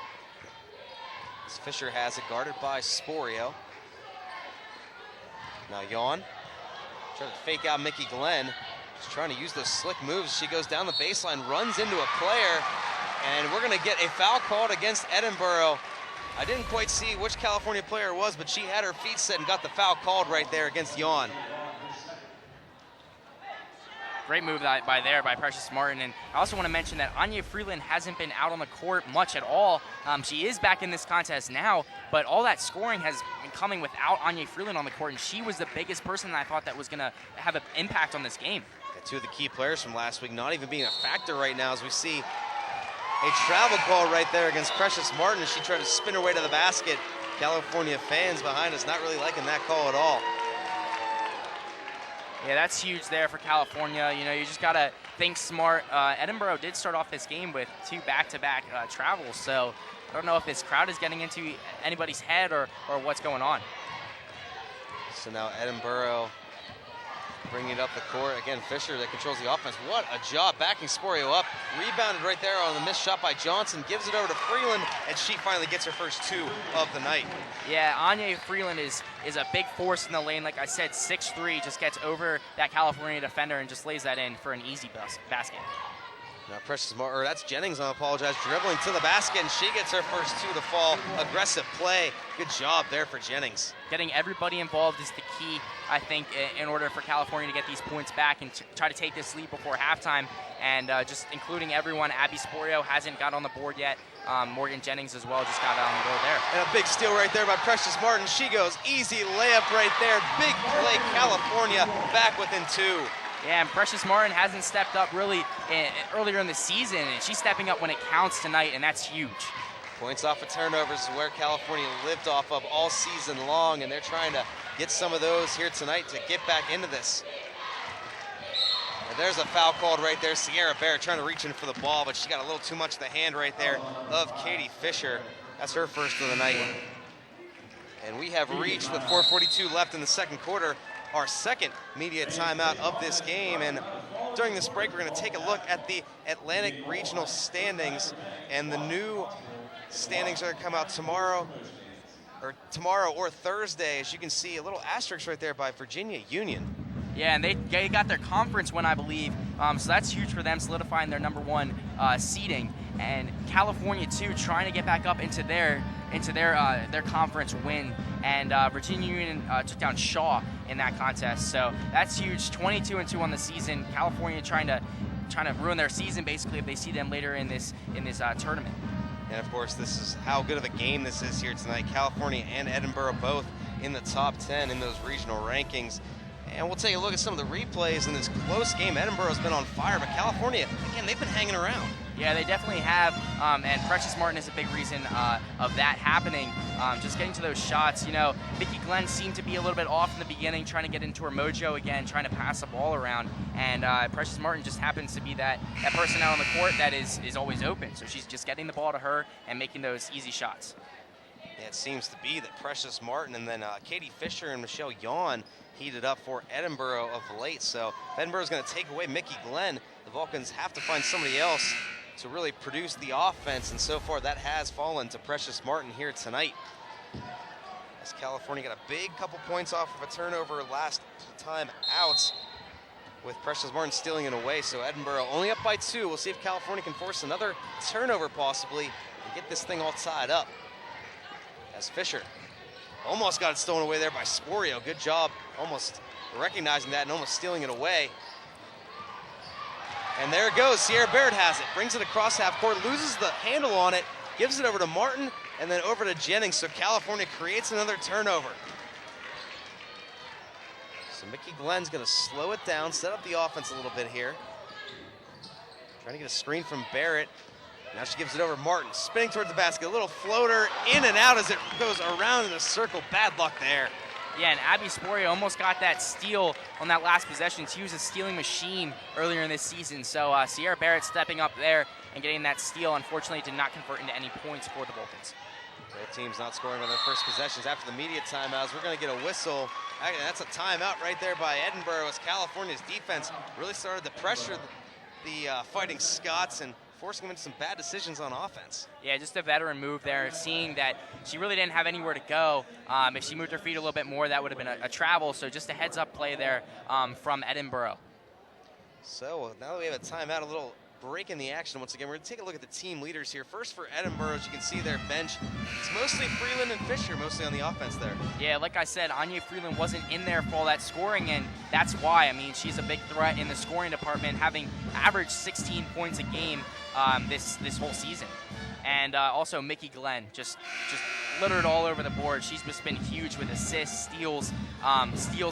As Fisher has it, guarded by Sporio. Now Yawn, trying to fake out Mickey Glenn. She's trying to use those slick moves. She goes down the baseline, runs into a player, and we're going to get a foul called against Edinboro. I didn't quite see which California player it was, but she had her feet set and got the foul called right there against Yawn. Great move by Precious Martin. And I also want to mention that Anya Freeland hasn't been out on the court much at all. She is back in this contest now, but all that scoring has been coming without Anya Freeland on the court, and she was the biggest person that I thought that was going to have an impact on this game. And two of the key players from last week not even being a factor right now, as we see a travel call right there against Precious Martin. She tried to spin her way to the basket. California fans behind us not really liking that call at all. Yeah, that's huge there for California. You know, you just got to think smart. Edinboro did start off this game with 2 back-to-back travels, so I don't know if this crowd is getting into anybody's head or what's going on. So now Edinboro bringing it up the court. Again, Fisher that controls the offense. What a job backing Sporio up. Rebounded right there on the missed shot by Johnson. Gives it over to Freeland, and she finally gets her first 2 of the night. Yeah, Anya Freeland is a big force in the lane. Like I said, 6'3", just gets over that California defender and just lays that in for an easy basket. Now that's Jennings, I apologize, dribbling to the basket, and she gets her first 2 to fall. Aggressive play. Good job there for Jennings. Getting everybody involved is the key, I think, in order for California to get these points back and try to take this lead before halftime. And just including everyone, Abby Sporio hasn't got on the board yet. Morgan Jennings as well just got on the board there. And a big steal right there by Precious Martin. She goes easy layup right there. Big play, California back within 2. Yeah, and Precious Martin hasn't stepped up really earlier in the season, and she's stepping up when it counts tonight, and that's huge. Points off of turnovers is where California lived off of all season long, and they're trying to get some of those here tonight to get back into this. And there's a foul called right there. Sierra Bear trying to reach in for the ball, but she got a little too much of the hand right there of Katie Fisher. That's her first of the night. And we have reached, with 4:42 left in the second quarter, our second media timeout of this game. And during this break, we're going to take a look at the Atlantic Regional standings, and the new standings are going to come out tomorrow or Thursday. As you can see, a little asterisk right there by Virginia Union. Yeah, and they got their conference win, I believe, so that's huge for them, solidifying their number 1 seeding. And California too, trying to get back up into their conference win. And Virginia Union took down Shaw in that contest, so that's huge. 22-2 on the season. California trying to ruin their season basically if they see them later in this tournament. And of course, this is how good of a game this is here tonight. California and Edinboro both in the top 10 in those regional rankings. And we'll take a look at some of the replays in this close game. Edinboro's been on fire, but California, again, they've been hanging around. Yeah, they definitely have, and Precious Martin is a big reason of that happening. Just getting to those shots, you know, Mickey Glenn seemed to be a little bit off in the beginning, trying to get into her mojo again, trying to pass the ball around, and Precious Martin just happens to be that person out on the court that is always open. So she's just getting the ball to her and making those easy shots. Yeah, it seems to be that Precious Martin and then Katie Fisher and Michelle Yawn heated up for Edinboro of late. So if Edinboro's going to take away Mickey Glenn, the Vulcans have to find somebody else to really produce the offense, and so far that has fallen to Precious Martin here tonight. As California got a big couple points off of a turnover last time out, with Precious Martin stealing it away. So Edinboro only up by 2. We'll see if California can force another turnover possibly and get this thing all tied up. As Fisher Almost got it stolen away there by Sporio. Good job almost recognizing that and almost stealing it away. And there it goes. Sierra Barrett has it. Brings it across half court, loses the handle on it, gives it over to Martin, and then over to Jennings. So California creates another turnover. So Mickey Glenn's going to slow it down, set up the offense a little bit here. Trying to get a screen from Barrett. Now she gives it over to Martin, spinning towards the basket. A little floater in and out as it goes around in a circle. Bad luck there. Yeah, and Abby Sporia almost got that steal on that last possession. She was a stealing machine earlier in this season. So Sierra Barrett stepping up there and getting that steal. Unfortunately, did not convert into any points for the Vulcans. Both teams not scoring on their first possessions after the media timeouts. We're going to get a whistle. That's a timeout right there by Edinboro as California's defense really started to pressure the Fighting Scots and forcing them into some bad decisions on offense. Yeah, just a veteran move there, seeing that she really didn't have anywhere to go. If she moved her feet a little bit more, that would have been a travel. So just a heads-up play there from Edinboro. So now that we have a timeout, a little break in the action once again. We're going to take a look at the team leaders here. First for Edinboro, as you can see their bench, it's mostly Freeland and Fisher, mostly on the offense there. Yeah, like I said, Anya Freeland wasn't in there for all that scoring, and that's why. I mean, she's a big threat in the scoring department, having averaged 16 points a game this whole season. And also Mickey Glenn, just littered all over the board. She's just been huge with assists, steals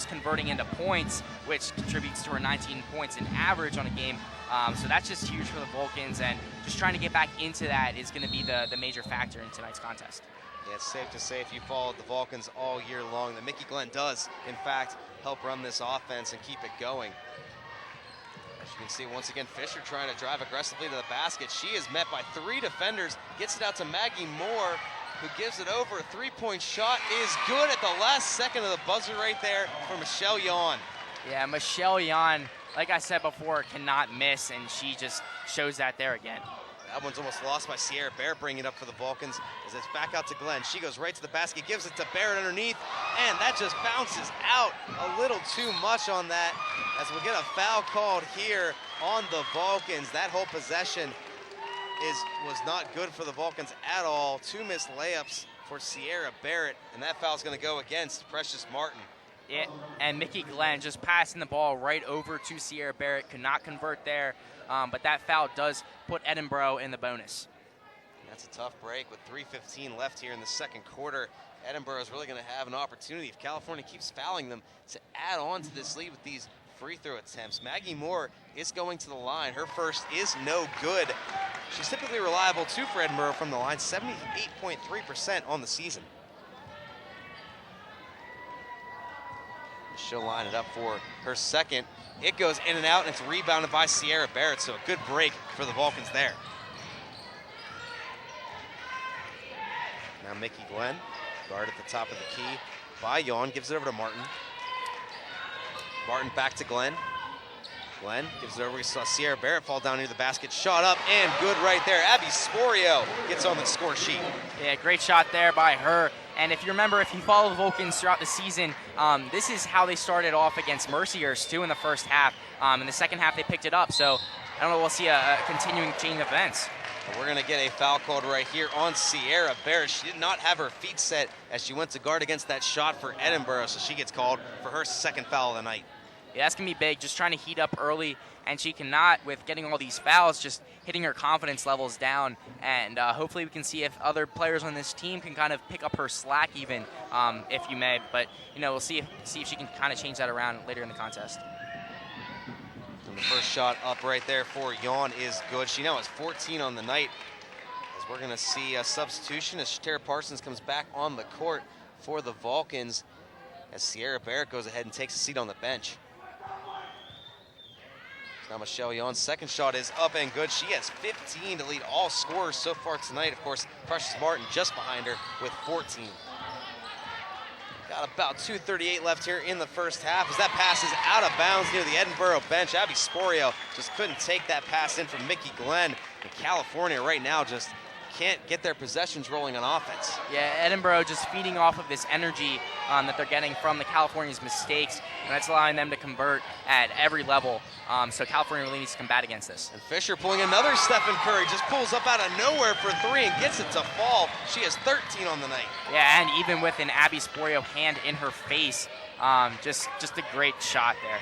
converting into points, which contributes to her 19 points in average on a game. So that's just huge for the Vulcans, and just trying to get back into that is going to be the major factor in tonight's contest. Yeah, it's safe to say if you followed the Vulcans all year long that Mickey Glenn does, in fact, help run this offense and keep it going. As you can see, once again, Fisher trying to drive aggressively to the basket. She is met by 3 defenders, gets it out to Maggie Moore, who gives it over. A three-point shot is good at the last second of the buzzer right there for Michelle Yon. Yeah, Michelle Yon, like I said before, cannot miss, and she just shows that there again. That one's almost lost by Sierra Barrett, bringing it up for the Vulcans as it's back out to Glenn. She goes right to the basket, gives it to Barrett underneath, and that just bounces out a little too much on that as we'll get a foul called here on the Vulcans. That whole possession was not good for the Vulcans at all. 2 missed layups for Sierra Barrett, and that foul's going to go against Precious Martin. Yeah, and Mickey Glenn just passing the ball right over to Sierra Barrett, could not convert there, but that foul does put Edinboro in the bonus. That's a tough break with 3:15 left here in the second quarter. Edinboro is really going to have an opportunity, if California keeps fouling them, to add on to this lead with these free throw attempts. Maggie Moore is going to the line. Her first is no good. She's typically reliable too for Edinboro from the line, 78.3% on the season. She'll line it up for her second. It goes in and out, and it's rebounded by Sierra Barrett, so a good break for the Vulcans there. Now Mickey Glenn, guard at the top of the key by Yon, gives it over to Martin. Martin back to Glenn. Glenn gives it over. We saw Sierra Barrett fall down near the basket. Shot up and good right there. Abby Sporio gets on the score sheet. Yeah, great shot there by her. And if you remember, if you follow the Vulcans throughout the season, this is how they started off against Mercyhurst too in the first half. In the second half, they picked it up. So I don't know, we'll see a continuing chain of events. We're going to get a foul called right here on Sierra Barrett. She did not have her feet set as she went to guard against that shot for Edinboro, so she gets called for her second foul of the night. Yeah, that's going to be big, just trying to heat up early, and she cannot, with getting all these fouls, just hitting her confidence levels down, and hopefully we can see if other players on this team can kind of pick up her slack even, if you may, but, you know, we'll see if she can kind of change that around later in the contest. And the first shot up right there for Yon is good. She now has 14 on the night, as we're going to see a substitution as Shatara Parsons comes back on the court for the Vulcans, as Sierra Barrett goes ahead and takes a seat on the bench. Now Michelle Yon's second shot is up and good. She has 15 to lead all scorers so far tonight. Of course, Precious Martin just behind her with 14. Got about 2:38 left here in the first half as that pass is out of bounds near the Edinboro bench. Abby Sporio just couldn't take that pass in from Mickey Glenn. And California right now just can't get their possessions rolling on offense. Yeah, Edinboro just feeding off of this energy that they're getting from the California's mistakes, and that's allowing them to convert at every level. So California really needs to combat against this. And Fisher pulling another Stephen Curry, just pulls up out of nowhere for 3 and gets it to fall. She has 13 on the night. Yeah, and even with an Abby Sporio hand in her face, just a great shot there.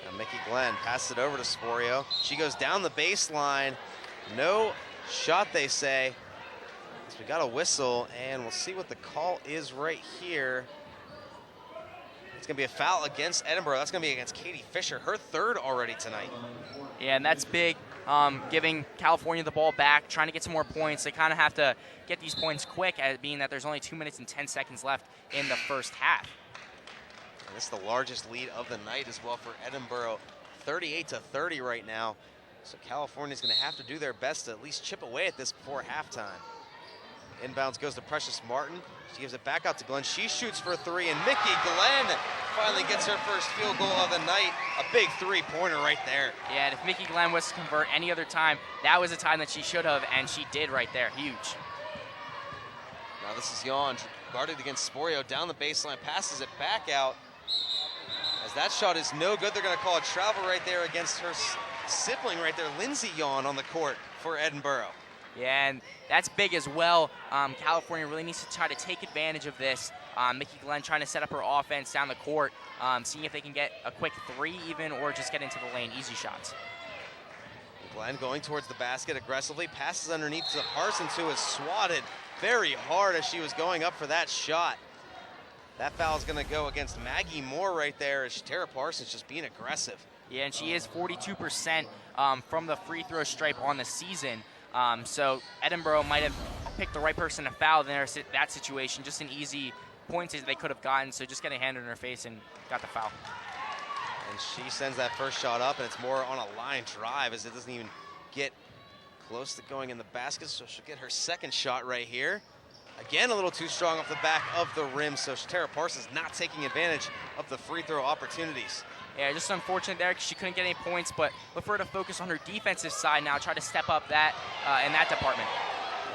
Now Mickey Glenn passes it over to Sporio. She goes down the baseline. No shot, they say. So we got a whistle, and we'll see what the call is right here. It's going to be a foul against Edinboro. That's going to be against Katie Fisher, her 3rd already tonight. Yeah, and that's big, giving California the ball back, trying to get some more points. They kind of have to get these points quick, being that there's only 2 minutes and 10 seconds left in the first half. And this is the largest lead of the night as well for Edinboro, 38-30 right now. So California's going to have to do their best to at least chip away at this before halftime. Inbounds goes to Precious Martin. She gives it back out to Glenn. She shoots for 3, and Mickey Glenn finally gets her first field goal of the night. A big 3-pointer right there. Yeah, and if Mickey Glenn was to convert any other time, that was a time that she should have, and she did right there. Huge. Now this is Yawn, guarded against Sporio, down the baseline, passes it back out. As that shot is no good, they're going to call a travel right there against her sibling right there, Lindsey Yawn, on the court for Edinboro. Yeah, and that's big as well. California really needs to try to take advantage of this. Mickey Glenn trying to set up her offense down the court, seeing if they can get a quick 3 even, or just get into the lane, easy shots. Glenn going towards the basket aggressively, passes underneath to Parsons, who is swatted very hard as she was going up for that shot. That foul is going to go against Maggie Moore right there, as Tara Parsons just being aggressive. Yeah, and she is 42% from the free throw stripe on the season. So Edinboro might have picked the right person to foul in that situation. Just an easy point they could have gotten, so just getting a hand in her face and got the foul. And she sends that first shot up, and it's more on a line drive as it doesn't even get close to going in the basket, so she'll get her second shot right here. Again, a little too strong off the back of the rim, so Tara Parsons not taking advantage of the free throw opportunities. Yeah, just unfortunate there because she couldn't get any points, but look for her to focus on her defensive side now, try to step up that in that department.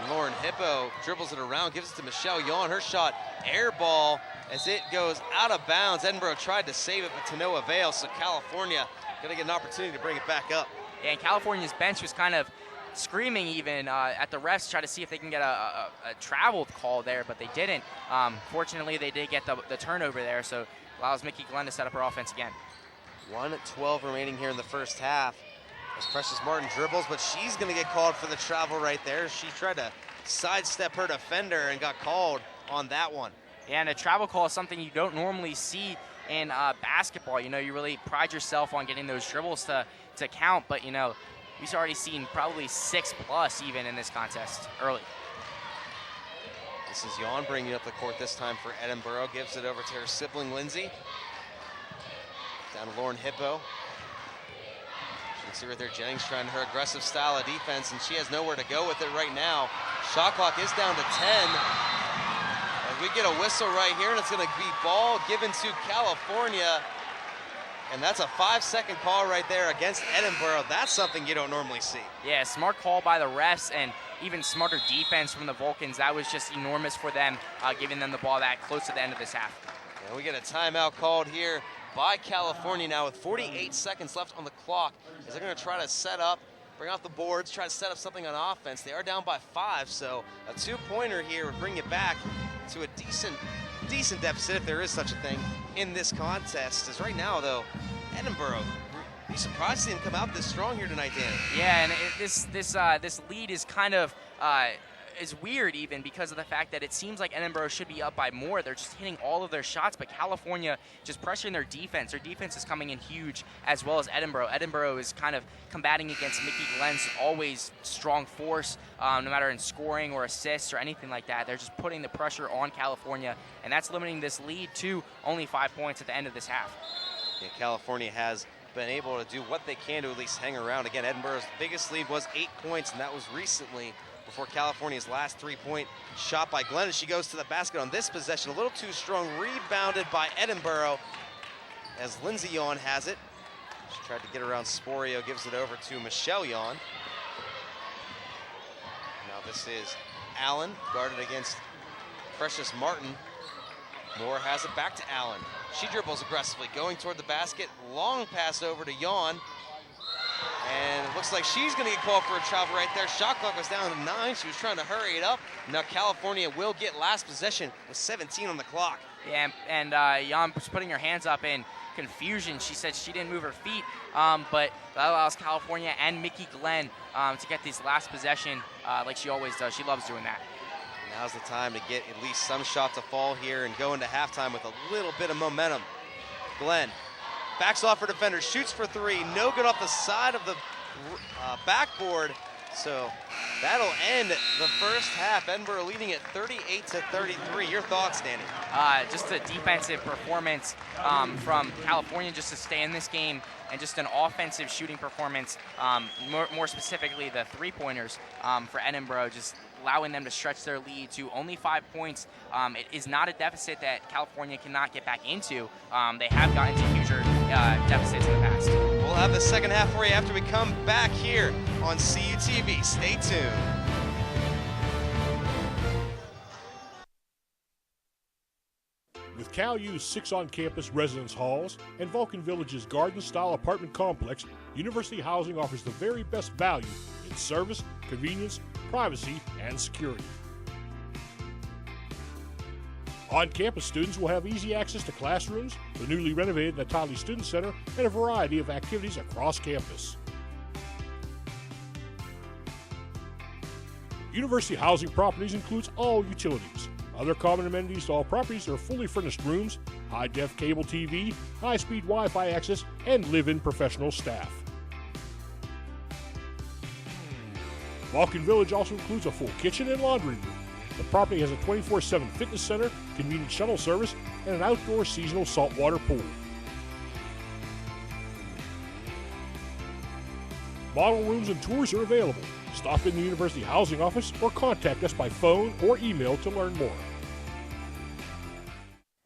And Lauren Hippo dribbles it around, gives it to Michelle Yawn. Her shot, air ball, as it goes out of bounds. Edinboro tried to save it, but to no avail, so California gonna get an opportunity to bring it back up. Yeah, and California's bench was kind of screaming even at the refs, try to see if they can get a travel call there, but they didn't. Fortunately, they did get the turnover there, so allows Mickey Glenn to set up her offense again. 1:12 remaining here in the first half. As Precious Martin dribbles, but she's going to get called for the travel right there. She tried to sidestep her defender and got called on that one. Yeah, and a travel call is something you don't normally see in basketball. You know, you really pride yourself on getting those dribbles to count, but, you know, we've already seen probably 6+ even in this contest early. This is Yawn bringing up the court this time for Edinboro. Gives it over to her sibling, Lindsay. Down to Lauren Hippo. You can see right there, Jennings trying her aggressive style of defense, and she has nowhere to go with it right now. Shot clock is down to 10. And we get a whistle right here, and it's going to be ball given to California. And that's a 5-second call right there against Edinboro. That's something you don't normally see. Yeah, smart call by the refs, and even smarter defense from the Vulcans. That was just enormous for them, giving them the ball that close to the end of this half. And we get a timeout called here by California now with 48 seconds left on the clock, as they're going to try to set up, bring off the boards, try to set up something on offense. They are down by 5, so a 2-pointer here would bring it back to a decent deficit, if there is such a thing, in this contest. As right now, though, Edinboro, be surprised to see them come out this strong here tonight, Danny. Yeah, and this lead is kind of is weird even because of the fact that it seems like Edinboro should be up by more. They're just hitting all of their shots, but California just pressuring their defense. Their defense is coming in huge, as well as Edinboro. Edinboro is kind of combating against Mickey Glenn's always strong force, no matter in scoring or assists or anything like that. They're just putting the pressure on California, and that's limiting this lead to only 5 points at the end of this half. Yeah, California has been able to do what they can to at least hang around. Again, Edinboro's biggest lead was 8 points, and that was recently before California's last 3-point shot by Glenn as she goes to the basket on this possession. A little too strong, rebounded by Edinboro as Lindsay Yawn has it. She tried to get around Sporio, gives it over to Michelle Yawn. this is Allen, guarded against Precious Martin. Moore has it back to Allen. She dribbles aggressively, going toward the basket. Long pass over to Yawn. And it looks like she's going to get called for a travel right there. Shot clock was down to 9. She was trying to hurry it up. Now California will get last possession with 17 on the clock. Yeah, and Jan was putting her hands up in confusion. She said she didn't move her feet, but that allows California and Mickey Glenn to get this last possession like she always does. She loves doing that. Now's the time to get at least some shot to fall here and go into halftime with a little bit of momentum. Glenn backs off her defender, shoots for 3, no good off the side of the backboard. So that'll end the first half. Edinboro leading at 38-33. Your thoughts, Danny? Just a defensive performance from California just to stay in this game, and just an offensive shooting performance, more specifically the three-pointers for Edinboro, just allowing them to stretch their lead to only 5 points. It is not a deficit that California cannot get back into. They have gotten to huger deficits in the past. We'll have the second half for you after we come back here on CUTV. Stay tuned. With Cal U's 6 on-campus residence halls and Vulcan Village's garden-style apartment complex, University Housing offers the very best value in service, convenience, privacy, and security. On-campus students will have easy access to classrooms, the newly renovated Natali Student Center, and a variety of activities across campus. University Housing Properties includes all utilities. Other common amenities to all properties are fully furnished rooms, high-def cable TV, high-speed Wi-Fi access, and live-in professional staff. Vulcan Village also includes a full kitchen and laundry room. The property has a 24/7 fitness center, convenient shuttle service, and an outdoor seasonal saltwater pool. Model rooms and tours are available. Stop in the University Housing Office or contact us by phone or email to learn more.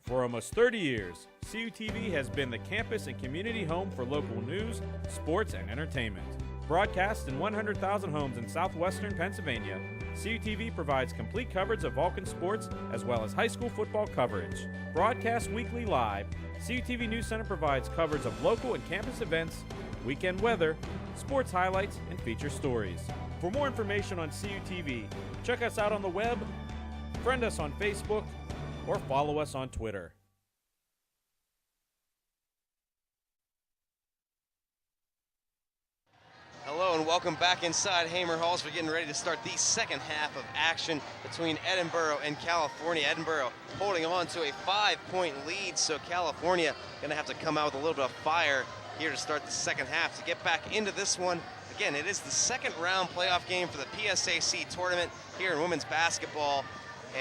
For almost 30 years, CUTV has been the campus and community home for local news, sports, and entertainment. Broadcast in 100,000 homes in southwestern Pennsylvania, CUTV provides complete coverage of Vulcan sports as well as high school football coverage. Broadcast weekly live, CUTV News Center provides coverage of local and campus events, weekend weather, sports highlights, and feature stories. For more information on CUTV, check us out on the web, friend us on Facebook, or follow us on Twitter. Hello and welcome back inside Hamer Halls. We're getting ready to start the second half of action between Edinboro and California. Edinboro holding on to a 5-point lead, so California going to have to come out with a little bit of fire here to start the second half to get back into this one. Again, it is the second round playoff game for the PSAC Tournament here in women's basketball.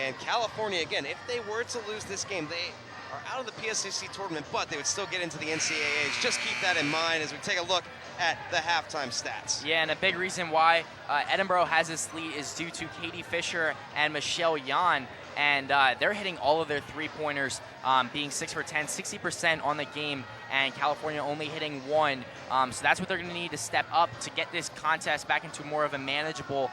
And California, again, if they were to lose this game, they are out of the PSAC Tournament, but they would still get into the NCAAs. Just keep that in mind as we take a look at the halftime stats. Yeah, and a big reason why Edinboro has this lead is due to Katie Fisher and Michelle Yan, and they're hitting all of their three-pointers, being 6 for 10, 60% on the game, and California only hitting 1. So that's what they're going to need to step up to get this contest back into more of a manageable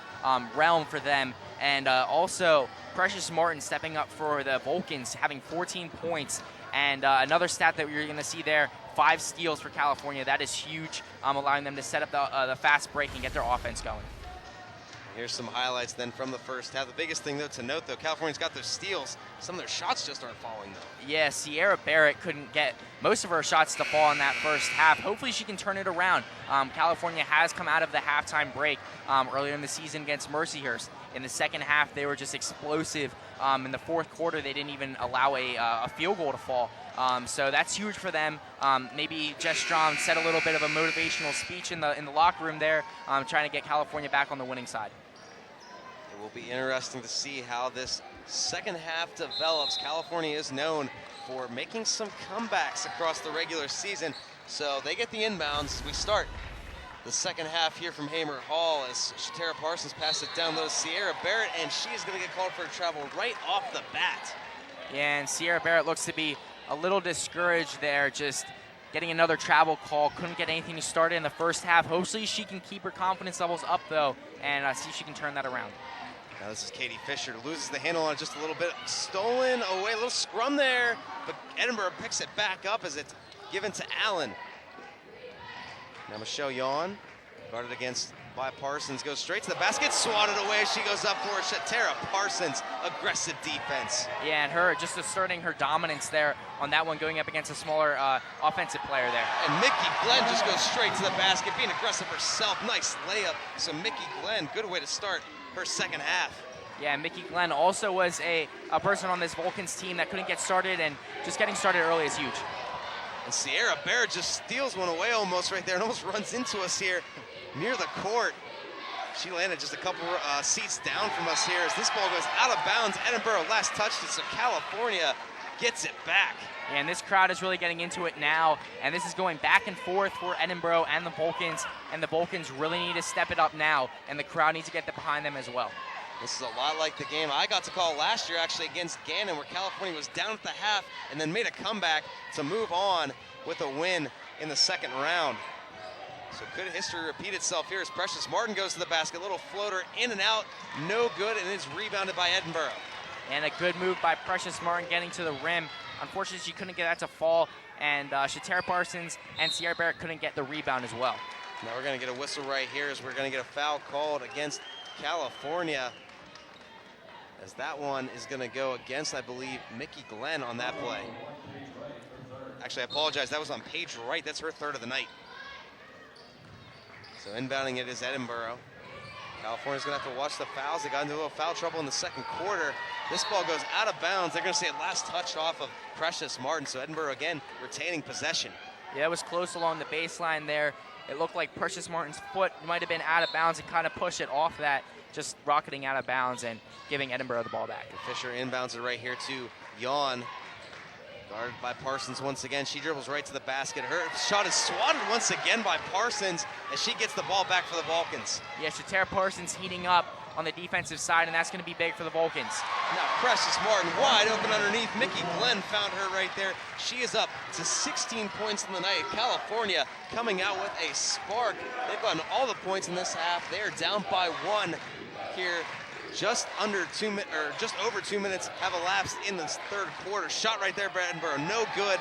realm for them. And also, Precious Martin stepping up for the Vulcans, having 14 points. And another stat that you're going to see there, 5 steals for California. That is huge, allowing them to set up the fast break and get their offense going. Here's some highlights then from the first half. The biggest thing, though, to note, though, California's got their steals. Some of their shots just aren't falling, though. Yeah, Sierra Barrett couldn't get most of her shots to fall in that first half. Hopefully she can turn it around. California has come out of the halftime break earlier in the season against Mercyhurst. In the second half, they were just explosive. In the fourth quarter, they didn't even allow a field goal to fall. So that's huge for them. Maybe Jess Strom said a little bit of a motivational speech in the locker room there, trying to get California back on the winning side. It will be interesting to see how this second half develops. California is known for making some comebacks across the regular season, so they get the inbounds. We start the second half here from Hamer Hall as Shatara Parsons passes it down low to Sierra Barrett, and she is going to get called for a travel right off the bat. Yeah, and Sierra Barrett looks to be a little discouraged there, just getting another travel call. Couldn't get anything to start in the first half. Hopefully she can keep her confidence levels up, though, and see if she can turn that around. Now this is Katie Fisher, loses the handle on it just a little bit. Stolen away, a little scrum there, but Edinboro picks it back up as it's given to Allen. Now Michelle Yawn, guarded against by Parsons, goes straight to the basket, swatted away as she goes up for it. Shatera Parsons, aggressive defense. Yeah, and her just asserting her dominance there on that one, going up against a smaller offensive player there. And Mickey Glenn just goes straight to the basket, being aggressive herself. Nice layup. So Mickey Glenn, good way to start her second half. Yeah, Mickey Glenn also was a person on this Vulcans team that couldn't get started, and just getting started early is huge. And Sierra Barrett just steals one away almost right there and almost runs into us here near the court. She landed just a couple seats down from us here as this ball goes out of bounds. Edinboro last touched it, so California gets it back. Yeah, and this crowd is really getting into it now, and this is going back and forth for Edinboro and the Vulcans, and the Vulcans really need to step it up now, and the crowd needs to get behind them as well. This is a lot like the game I got to call last year actually against Gannon, where California was down at the half and then made a comeback to move on with a win in the second round. So could history repeat itself here as Precious Martin goes to the basket, little floater in and out, no good, and it's rebounded by Edinboro. And a good move by Precious Martin getting to the rim. Unfortunately, she couldn't get that to fall, and Shatera Parsons and Sierra Barrett couldn't get the rebound as well. Now we're going to get a whistle right here as we're going to get a foul called against California, as that one is going to go against, I believe, Mickey Glenn on that play. Actually, I apologize. That was on Paige Wright. That's her third of the night. So inbounding it is Edinboro. California's going to have to watch the fouls. They got into a little foul trouble in the second quarter. This ball goes out of bounds. They're going to say it last touch off of Precious Martin. So Edinboro, again, retaining possession. Yeah, it was close along the baseline there. It looked like Precious Martin's foot might have been out of bounds and kind of pushed it off that, just rocketing out of bounds and giving Edinboro the ball back. And Fisher inbounds it right here to Yawn. Guarded by Parsons once again. She dribbles right to the basket. Her shot is swatted once again by Parsons as she gets the ball back for the Vulcans. Yeah, Shatera Parsons heating up on the defensive side, and that's going to be big for the Vulcans. Now Precious Martin wide open underneath. Mickey Glenn found her right there. She is up to 16 points in the night. California coming out with a spark. They've gotten all the points in this half. They are down by one here. Just over 2 minutes have elapsed in this third quarter. Shot right there by Edinboro, no good.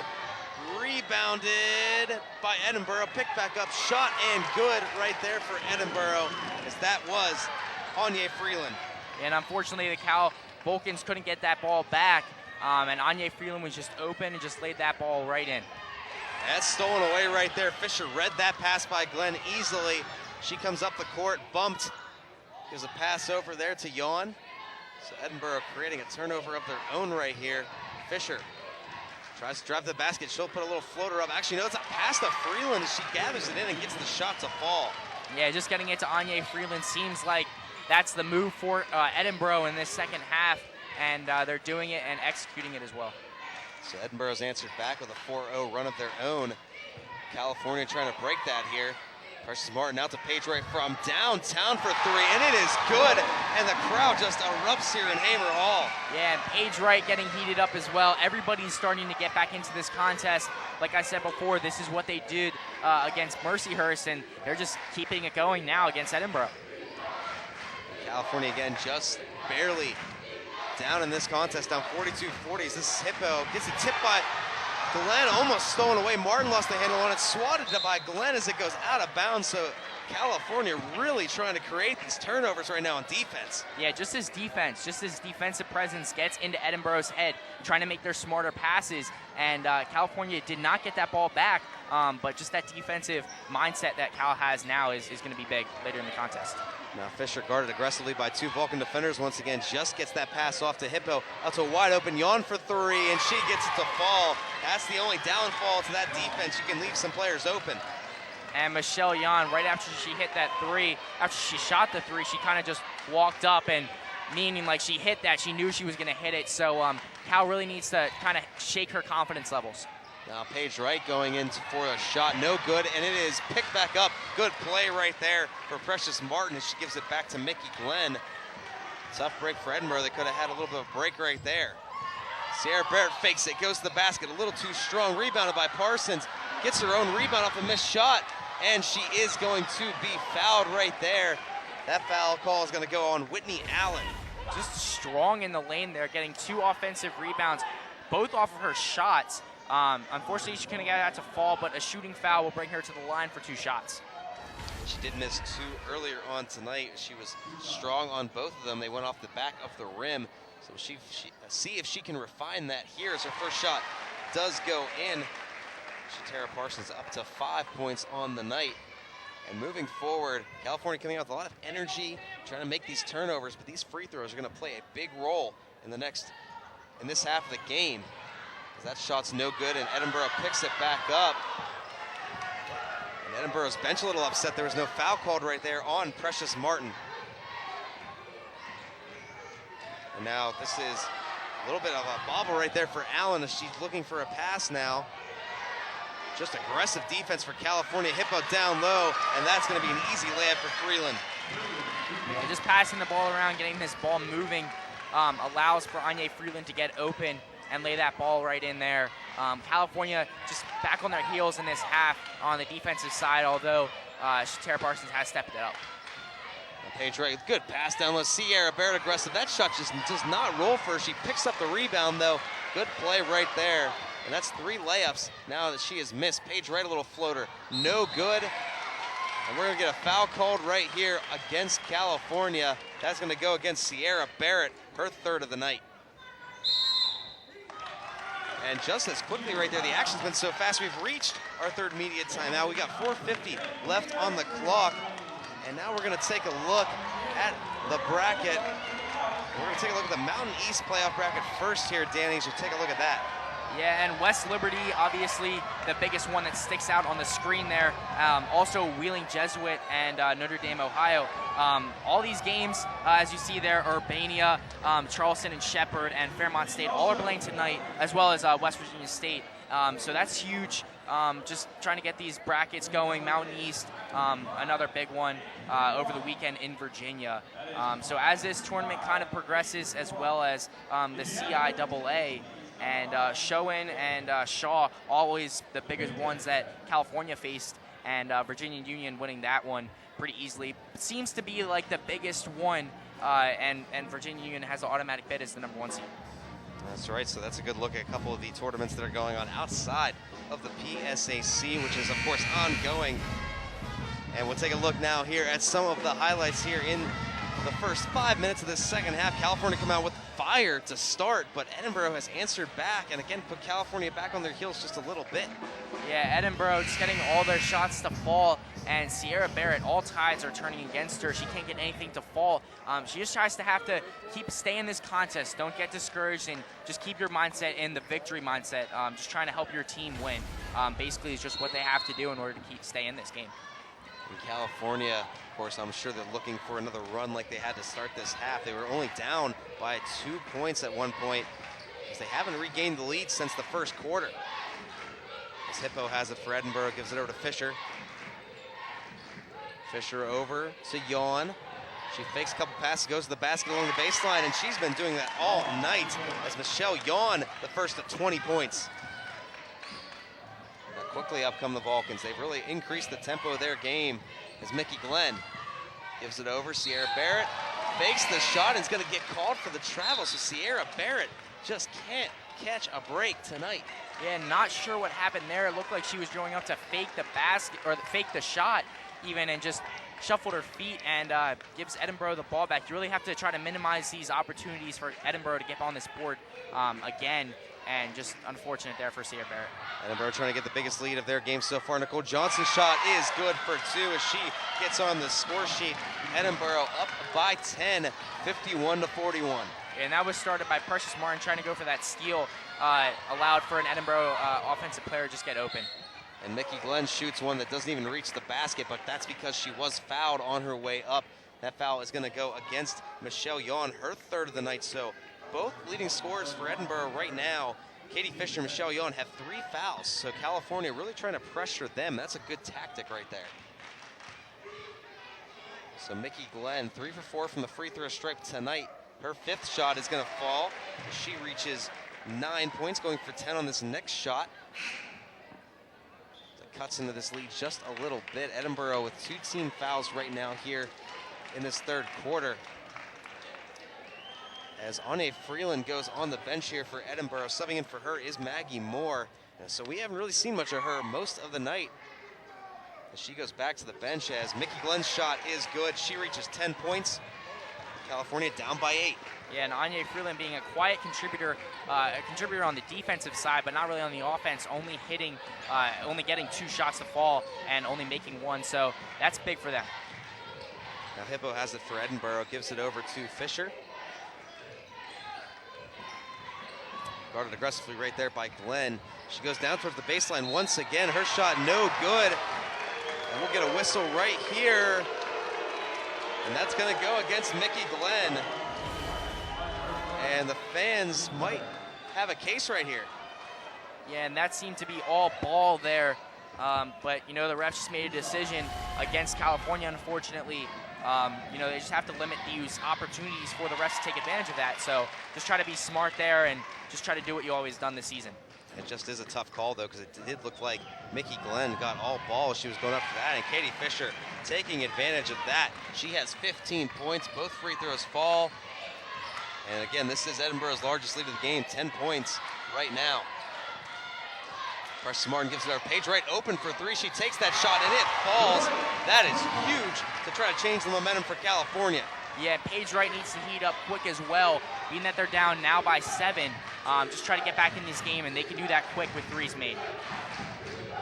Rebounded by Edinboro, picked back up, shot and good right there for Edinboro, as that was Anya Freeland. And unfortunately, the Cal Vulcans couldn't get that ball back, and Anya Freeland was just open and just laid that ball right in. That's stolen away right there. Fisher read that pass by Glenn easily. She comes up the court, bumped. Gives a pass over there to Yawn. So Edinboro creating a turnover of their own right here. Fisher tries to drive the basket. She'll put a little floater up. Actually, no, it's a pass to Freeland as she gathers it in and gets the shot to fall. Yeah, just getting it to Anya Freeland seems like that's the move for Edinboro in this second half, and they're doing it and executing it as well. So Edinboro's answered back with a 4-0 run of their own. California trying to break that here. Precious Martin out to Paige Wright from downtown for three, and it is good, and the crowd just erupts here in Hamer Hall. Yeah, and Paige Wright getting heated up as well. Everybody's starting to get back into this contest. Like I said before, this is what they did against Mercyhurst, and they're just keeping it going now against Edinboro. California again just barely down in this contest, down 42-40. This is Hippo, gets a tip by Glenn, almost stolen away. Martin lost the handle on it, swatted by Glenn as it goes out of bounds. So California really trying to create these turnovers right now on defense. Yeah, just as defensive presence gets into Edinboro's head, trying to make their smarter passes. And California did not get that ball back, but just that defensive mindset that Cal has now is going to be big later in the contest. Now Fisher guarded aggressively by two Vulcan defenders once again, just gets that pass off to Hippo, out to a wide open Yawn for three, and she gets it to fall. That's the only downfall to that defense. You can leave some players open. And Michelle Yawn, right after she hit that three, after she shot the three, she kind of just walked up, and meaning like she hit that, she knew she was going to hit it. So Cal really needs to kind of shake her confidence levels. Now Paige Wright going in for a shot, no good, and it is picked back up. Good play right there for Precious Martin as she gives it back to Mickey Glenn. Tough break for Edinboro. They could have had a little bit of a break right there. Sierra Barrett fakes it, goes to the basket, a little too strong, rebounded by Parsons. Gets her own rebound off a missed shot, and she is going to be fouled right there. That foul call is going to go on Whitney Allen. just strong in the lane there, getting 2 offensive rebounds, both off of her shots. Unfortunately, she couldn't get that to fall, but a shooting foul will bring her to the line for 2 shots. She did miss 2 earlier on tonight. She was strong on both of them. They went off the back of the rim. So she see if she can refine that here as her first shot does go in. Shatara Parsons up to 5 points on the night. And moving forward, California coming out with a lot of energy, trying to make these turnovers, but these free throws are going to play a big role in this half of the game. That shot's no good, and Edinboro picks it back up. And Edinboro's bench a little upset. There was no foul called right there on Precious Martin. And now this is a little bit of a bobble right there for Allen as she's looking for a pass now. Just aggressive defense for California. Hippo down low, and that's going to be an easy layup for Freeland. Yeah, just passing the ball around, getting this ball moving, allows for Anya Freeland to get open and lay that ball right in there. California just back on their heels in this half on the defensive side, although Shatara Parsons has stepped it up. Paige Wright, good pass down low. Sierra Barrett aggressive. That shot just does not roll for her. She picks up the rebound though. Good play right there. And that's 3 layups now that she has missed. Paige Wright, a little floater, no good. And we're gonna get a foul called right here against California. That's gonna go against Sierra Barrett, her 3rd of the night. And just as quickly right there, the action's been so fast, we've reached our 3rd media timeout. We got 4:50 left on the clock. And now we're gonna take a look at the bracket. We're gonna take a look at the Mountain East playoff bracket first here, Danny, so take a look at that. Yeah, and West Liberty, obviously the biggest one that sticks out on the screen there. Also Wheeling Jesuit and Notre Dame, Ohio. All these games, as you see there, Urbania, Charleston and Shepherd, and Fairmont State, all are playing tonight, as well as West Virginia State. So that's huge. Just trying to get these brackets going. Mountain East, another big one over the weekend in Virginia. So as this tournament kind of progresses, as well as the CIAA, and Showen and Shaw, always the biggest ones that California faced, and Virginia Union winning that one pretty easily. It seems to be like the biggest one, and Virginia Union has the automatic bid as the number 1 seed. That's right, so that's a good look at a couple of the tournaments that are going on outside of the PSAC, which is of course ongoing. And we'll take a look now here at some of the highlights here in the first 5 minutes of this second half. California come out with fire to start, but Edinboro has answered back and again put California back on their heels just a little bit. Yeah, Edinboro just getting all their shots to fall, and Sierra Barrett, all tides are turning against her. She can't get anything to fall. She just tries to have to stay in this contest. Don't get discouraged, and just keep your mindset in the victory mindset. Just trying to help your team win. Basically, is just what they have to do in order to stay in this game. In California, of course, I'm sure they're looking for another run like they had to start this half. They were only down by 2 points at one point, as they haven't regained the lead since the first quarter. As Hippo has it for Edinboro, gives it over to Fisher. Fisher over to Yawn. She fakes a couple passes, goes to the basket along the baseline, and she's been doing that all night as Michelle Yawn, the first of 20 points. Now quickly up come the Vulcans. They've really increased the tempo of their game as Mickey Glenn gives it over. Sierra Barrett fakes the shot and is going to get called for the travel, so Sierra Barrett just can't catch a break tonight. Yeah, not sure what happened there. It looked like she was going up to fake the basket, or fake the shot even, and just shuffled her feet and gives Edinboro the ball back. You really have to try to minimize these opportunities for Edinboro to get on this board again, and just unfortunate there for Sierra Barrett. Edinboro trying to get the biggest lead of their game so far. Nicole Johnson's shot is good for 2 as she gets on the score sheet. Edinboro up by 10, 51-41. And that was started by Precious Martin trying to go for that steal, allowed for an Edinboro offensive player to just get open. And Mickey Glenn shoots one that doesn't even reach the basket, but that's because she was fouled on her way up. That foul is going to go against Michelle Yawn, her 3rd of the night. So both leading scorers for Edinboro right now, Katie Fisher and Michelle Yawn, have 3 fouls. So California really trying to pressure them. That's a good tactic right there. So Mickey Glenn, 3 for 4 from the free throw stripe tonight. Her 5th shot is going to fall. She reaches 9 points, going for 10 on this next shot. Cuts into this lead just a little bit. Edinboro with 2 team fouls right now here in this 3rd quarter. as Anya Freeland goes on the bench here for Edinboro. Subbing in for her is Maggie Moore. So we haven't really seen much of her most of the night. As she goes back to the bench as Mickey Glenn's shot is good. She reaches 10 points. California down by 8. Yeah, and Anya Freeland being a quiet contributor, on the defensive side, but not really on the offense, only getting 2 shots to fall and only making 1. So that's big for them. Now Hippo has it for Edinboro, gives it over to Fisher. Guarded aggressively right there by Glenn. She goes down towards the baseline once again. Her shot no good. And we'll get a whistle right here. And that's gonna go against Mickey Glenn. And the fans might have a case right here. Yeah, and that seemed to be all ball there. But, the refs just made a decision against California, unfortunately. They just have to limit these opportunities for the refs to take advantage of that. So just try to be smart there and just try to do what you always done this season. It just is a tough call, though, because it did look like Mickey Glenn got all ball. She was going up for that, and Katie Fisher taking advantage of that. She has 15 points. Both free throws fall. And again, this is Edinboro's largest lead of the game, 10 points right now. Precious Martin gives it over. Paige Wright open for 3. She takes that shot, and it falls. That is huge to try to change the momentum for California. Yeah, Paige Wright needs to heat up quick as well, being that they're down now by 7. Just try to get back in this game, and they can do that quick with 3s made.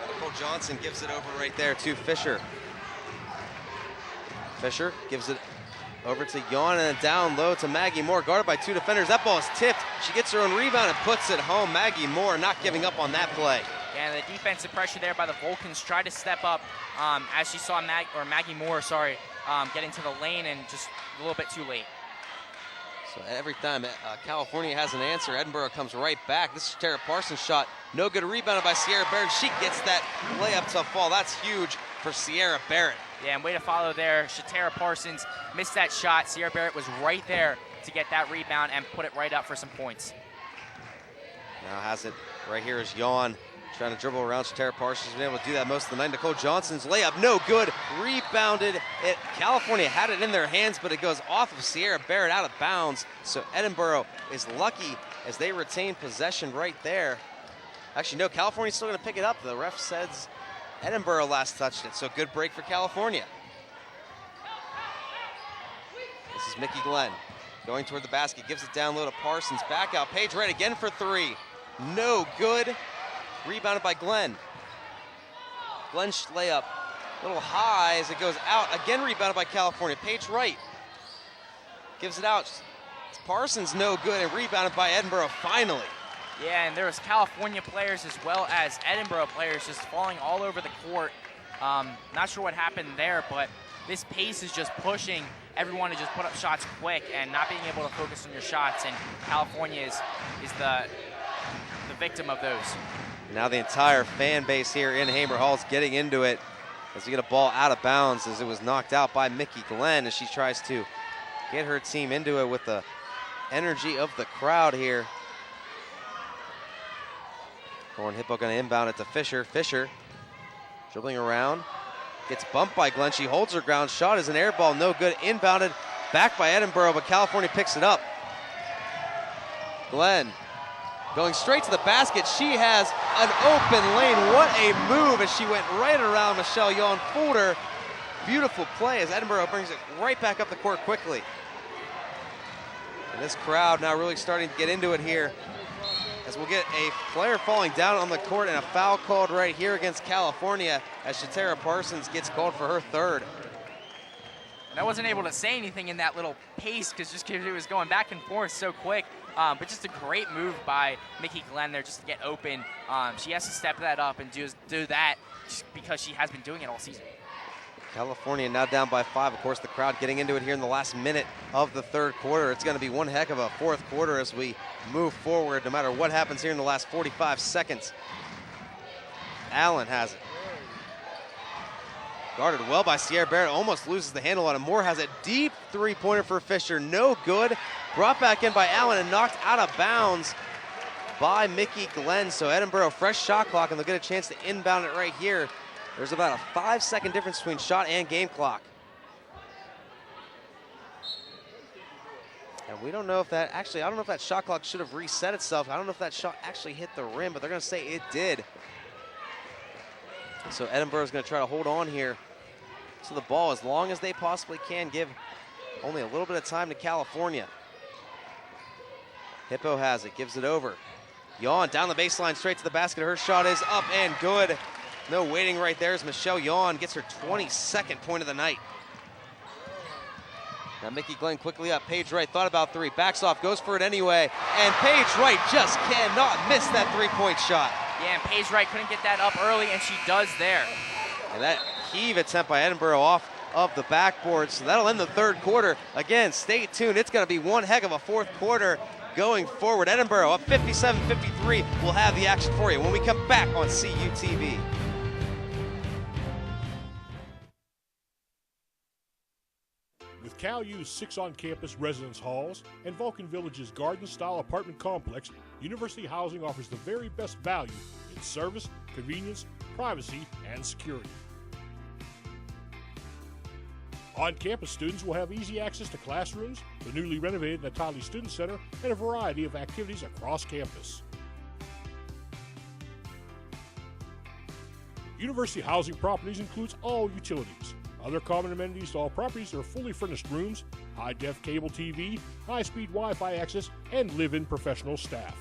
Nicole Johnson gives it over right there to Fisher. Fisher gives it over to Yawn, and down low to Maggie Moore, guarded by 2 defenders. That ball is tipped. She gets her own rebound and puts it home. Maggie Moore not giving up on that play. And the defensive pressure there by the Vulcans tried to step up as she saw Maggie Moore, get into the lane, and just a little bit too late. So every time California has an answer, Edinboro comes right back. This is Tara Parsons' shot. No good, rebounded by Sierra Barrett. She gets that layup to fall. That's huge for Sierra Barrett. Yeah, and way to follow there. Shatara Parsons missed that shot. Sierra Barrett was right there to get that rebound and put it right up for some points. Now has it right here is Yawn. Trying to dribble around. Shatara Parsons has been able to do that most of the night. Nicole Johnson's layup, no good. Rebounded. California had it in their hands, but it goes off of Sierra Barrett out of bounds. So Edinboro is lucky as they retain possession right there. Actually, no, California's still going to pick it up. The ref says Edinboro last touched it, so good break for California. This is Mickey Glenn going toward the basket, gives it down low to Parsons. Back out, Paige Wright again for 3. No good. Rebounded by Glenn. Glenn's layup, a little high as it goes out. Again rebounded by California. Paige Wright gives it out. Parsons no good, and rebounded by Edinboro finally. Yeah, and there was California players as well as Edinboro players just falling all over the court. Not sure what happened there, but this pace is just pushing everyone to just put up shots quick and not being able to focus on your shots, and California is the victim of those. Now the entire fan base here in Hamer Hall is getting into it as we get a ball out of bounds as it was knocked out by Mickey Glenn as she tries to get her team into it with the energy of the crowd here. Thorn Hippo going to inbound it to Fisher. Fisher dribbling around, gets bumped by Glenn. She holds her ground. Shot is an air ball, no good. Inbounded back by Edinboro, but California picks it up. Glenn going straight to the basket. She has an open lane. What a move as she went right around Michelle Yawn, fooled her. Beautiful play as Edinboro brings it right back up the court quickly. And this crowd now really starting to get into it here as we'll get a player falling down on the court and a foul called right here against California as Shatara Parsons gets called for her 3rd. And I wasn't able to say anything in that little pace because it was going back and forth so quick. But just a great move by Mickey Glenn there just to get open. She has to step that up and do that just because she has been doing it all season. California now down by 5. Of course, the crowd getting into it here in the last minute of the 3rd quarter. It's going to be one heck of a 4th quarter as we move forward, no matter what happens here in the last 45 seconds. Allen has it. Guarded well by Sierra Barrett, almost loses the handle on it. Moore has a deep 3-pointer for Fisher, no good. Brought back in by Allen and knocked out of bounds by Mickey Glenn. So Edinboro, fresh shot clock, and they'll get a chance to inbound it right here. There's about a 5-second difference between shot and game clock. And We don't know if that, actually, I don't know if that shot clock should have reset itself. I don't know if that shot actually hit the rim, but they're going to say it did. So Edinboro's going to try to hold on here to the ball as long as they possibly can, give only a little bit of time to California. Hippo has it, gives it over. Yawn down the baseline, straight to the basket. Her shot is up and good. No waiting right there as Michelle Yawn gets her 22nd point of the night. Now Mickey Glenn quickly up. Paige Wright thought about three, backs off, goes for it anyway. And Paige Wright just cannot miss that three-point shot. Yeah, and Paige Wright couldn't get that up early, and she does there. And that heave attempt by Edinboro off of the backboard. So that'll end the third quarter. Again, stay tuned. It's going to be one heck of a fourth quarter going forward. Edinboro up 57-53. We'll have the action for you when we come back on CUTV. With Cal U's 6 on-campus residence halls and Vulcan Village's garden-style apartment complex, University Housing offers the very best value in service, convenience, privacy, and security. On-campus students will have easy access to classrooms, the newly renovated Natali Student Center, and a variety of activities across campus. University Housing Properties includes all utilities. Other common amenities to all properties are fully furnished rooms, high-def cable TV, high-speed Wi-Fi access, and live-in professional staff.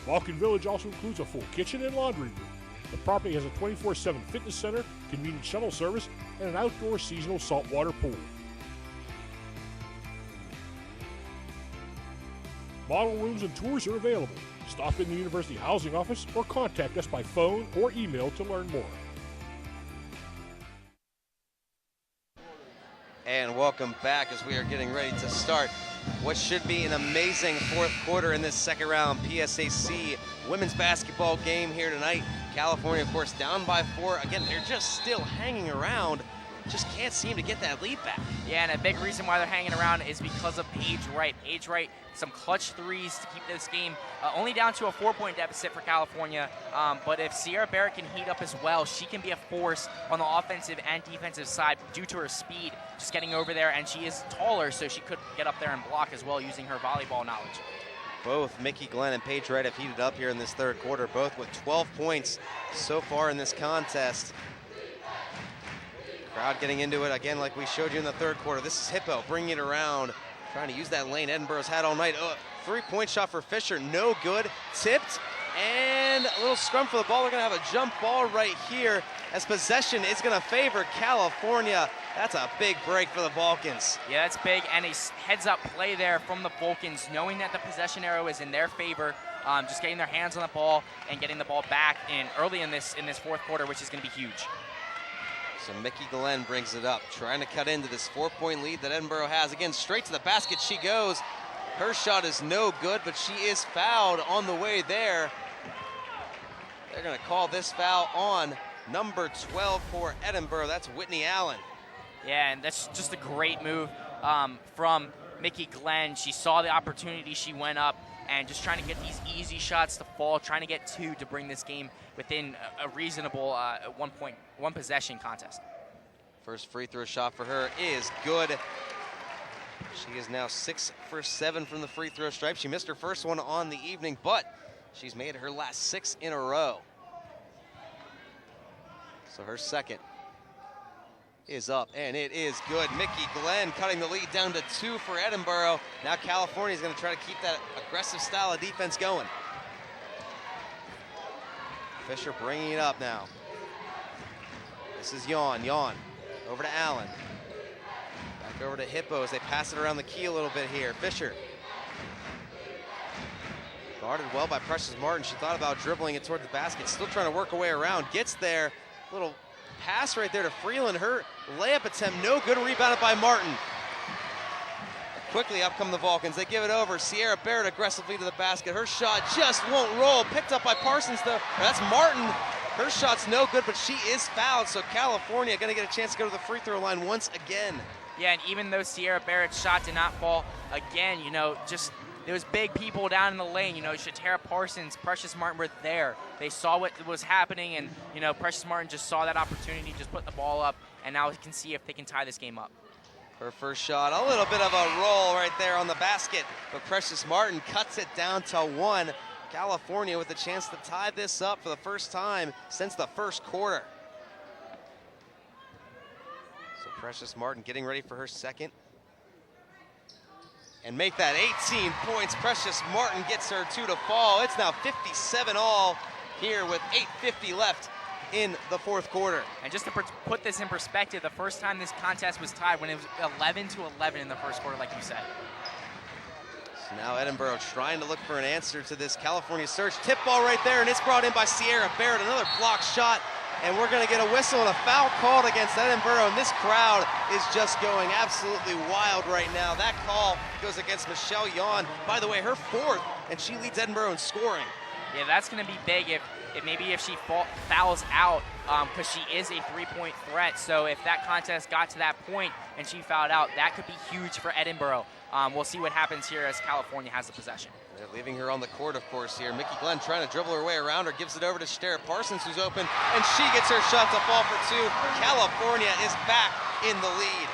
Vulcan Village also includes a full kitchen and laundry room. The property has a 24/7 fitness center, convenient shuttle service, and an outdoor seasonal saltwater pool. Model rooms and tours are available. Stop in the University Housing Office or contact us by phone or email to learn more. And welcome back as we are getting ready to start what should be an amazing fourth quarter in this second round PSAC women's basketball game here tonight. California, of course, down by 4. Again, they're just still hanging around. Just can't seem to get that lead back. Yeah, and a big reason why they're hanging around is because of Paige Wright. Paige Wright, some clutch threes to keep this game only down to a 4-point deficit for California. But if Sierra Barrett can heat up as well, she can be a force on the offensive and defensive side due to her speed, just getting over there. And she is taller, so she could get up there and block as well using her volleyball knowledge. Both Mickey Glenn and Paige Wright have heated up here in this third quarter, both with 12 points so far in this contest. Crowd getting into it again like we showed you in the third quarter. This is Hippo bringing it around, trying to use that lane Edinboro's had all night. Oh, three-point shot for Fisher, no good. Tipped, and a little scrum for the ball. They're going to have a jump ball right here as possession is going to favor California. That's a big break for the Vulcans. Yeah, that's big, and a heads-up play there from the Vulcans, knowing that the possession arrow is in their favor, just getting their hands on the ball and getting the ball back in early in this fourth quarter, which is going to be huge. So Mickey Glenn brings it up, trying to cut into this 4-point lead that Edinboro has. Again, straight to the basket she goes. Her shot is no good, but she is fouled on the way there. They're going to call this foul on number 12 for Edinboro. That's Whitney Allen. Yeah, and that's just a great move from Mickey Glenn. She saw the opportunity, she went up, and just trying to get these easy shots to fall, trying to get 2 to bring this game within a reasonable one possession contest. First free throw shot for her is good. She is now 6 for 7 from the free throw stripe. She missed her first one on the evening, but she's made her last 6 in a row. So her second is up, and it is good. Mickey Glenn cutting the lead down to 2 for Edinboro. Now California is going to try to keep that aggressive style of defense going. Fisher bringing it up now. This is Yawn. Over to Allen. Back over to Hippo as they pass it around the key a little bit here. Fisher. Guarded well by Precious Martin. She thought about dribbling it toward the basket. Still trying to work her way around. Gets there. Little pass right there to Freeland. Her layup attempt, no good. Rebounded by Martin. Quickly up come the Vulcans. They give it over. Sierra Barrett aggressively to the basket. Her shot just won't roll. Picked up by Parsons though. That's Martin. Her shot's no good, but she is fouled. So California going to get a chance to go to the free throw line once again. Yeah, and even though Sierra Barrett's shot did not fall, again, just there was big people down in the lane. Shatara Parsons, Precious Martin were there. They saw what was happening, and, Precious Martin just saw that opportunity, just put the ball up, and now we can see if they can tie this game up. Her first shot, a little bit of a roll right there on the basket, but Precious Martin cuts it down to 1. California with a chance to tie this up for the first time since the first quarter. So Precious Martin getting ready for her second. And make that 18 points. Precious Martin gets her 2 to fall. It's now 57 all here with 8:50 left in the fourth quarter. And just to put this in perspective, the first time this contest was tied when it was 11-11 in the first quarter, like you said. So now Edinboro trying to look for an answer to this California surge. Tip ball right there, and it's brought in by Sierra Barrett. Another block shot, and we're going to get a whistle and a foul called against Edinboro, and this crowd is just going absolutely wild right now. That call goes against Michelle Yon. By the way, her 4th, and she leads Edinboro in scoring. Yeah, that's going to be big if she fouls out, because she is a 3-point threat. So if that contest got to that point and she fouled out, that could be huge for Edinboro. We'll see what happens here as California has the possession. They're leaving her on the court, of course, here. Mickey Glenn trying to dribble her way around her, gives it over to Shatera Parsons, who's open, and she gets her shot to fall for 2. California is back in the lead.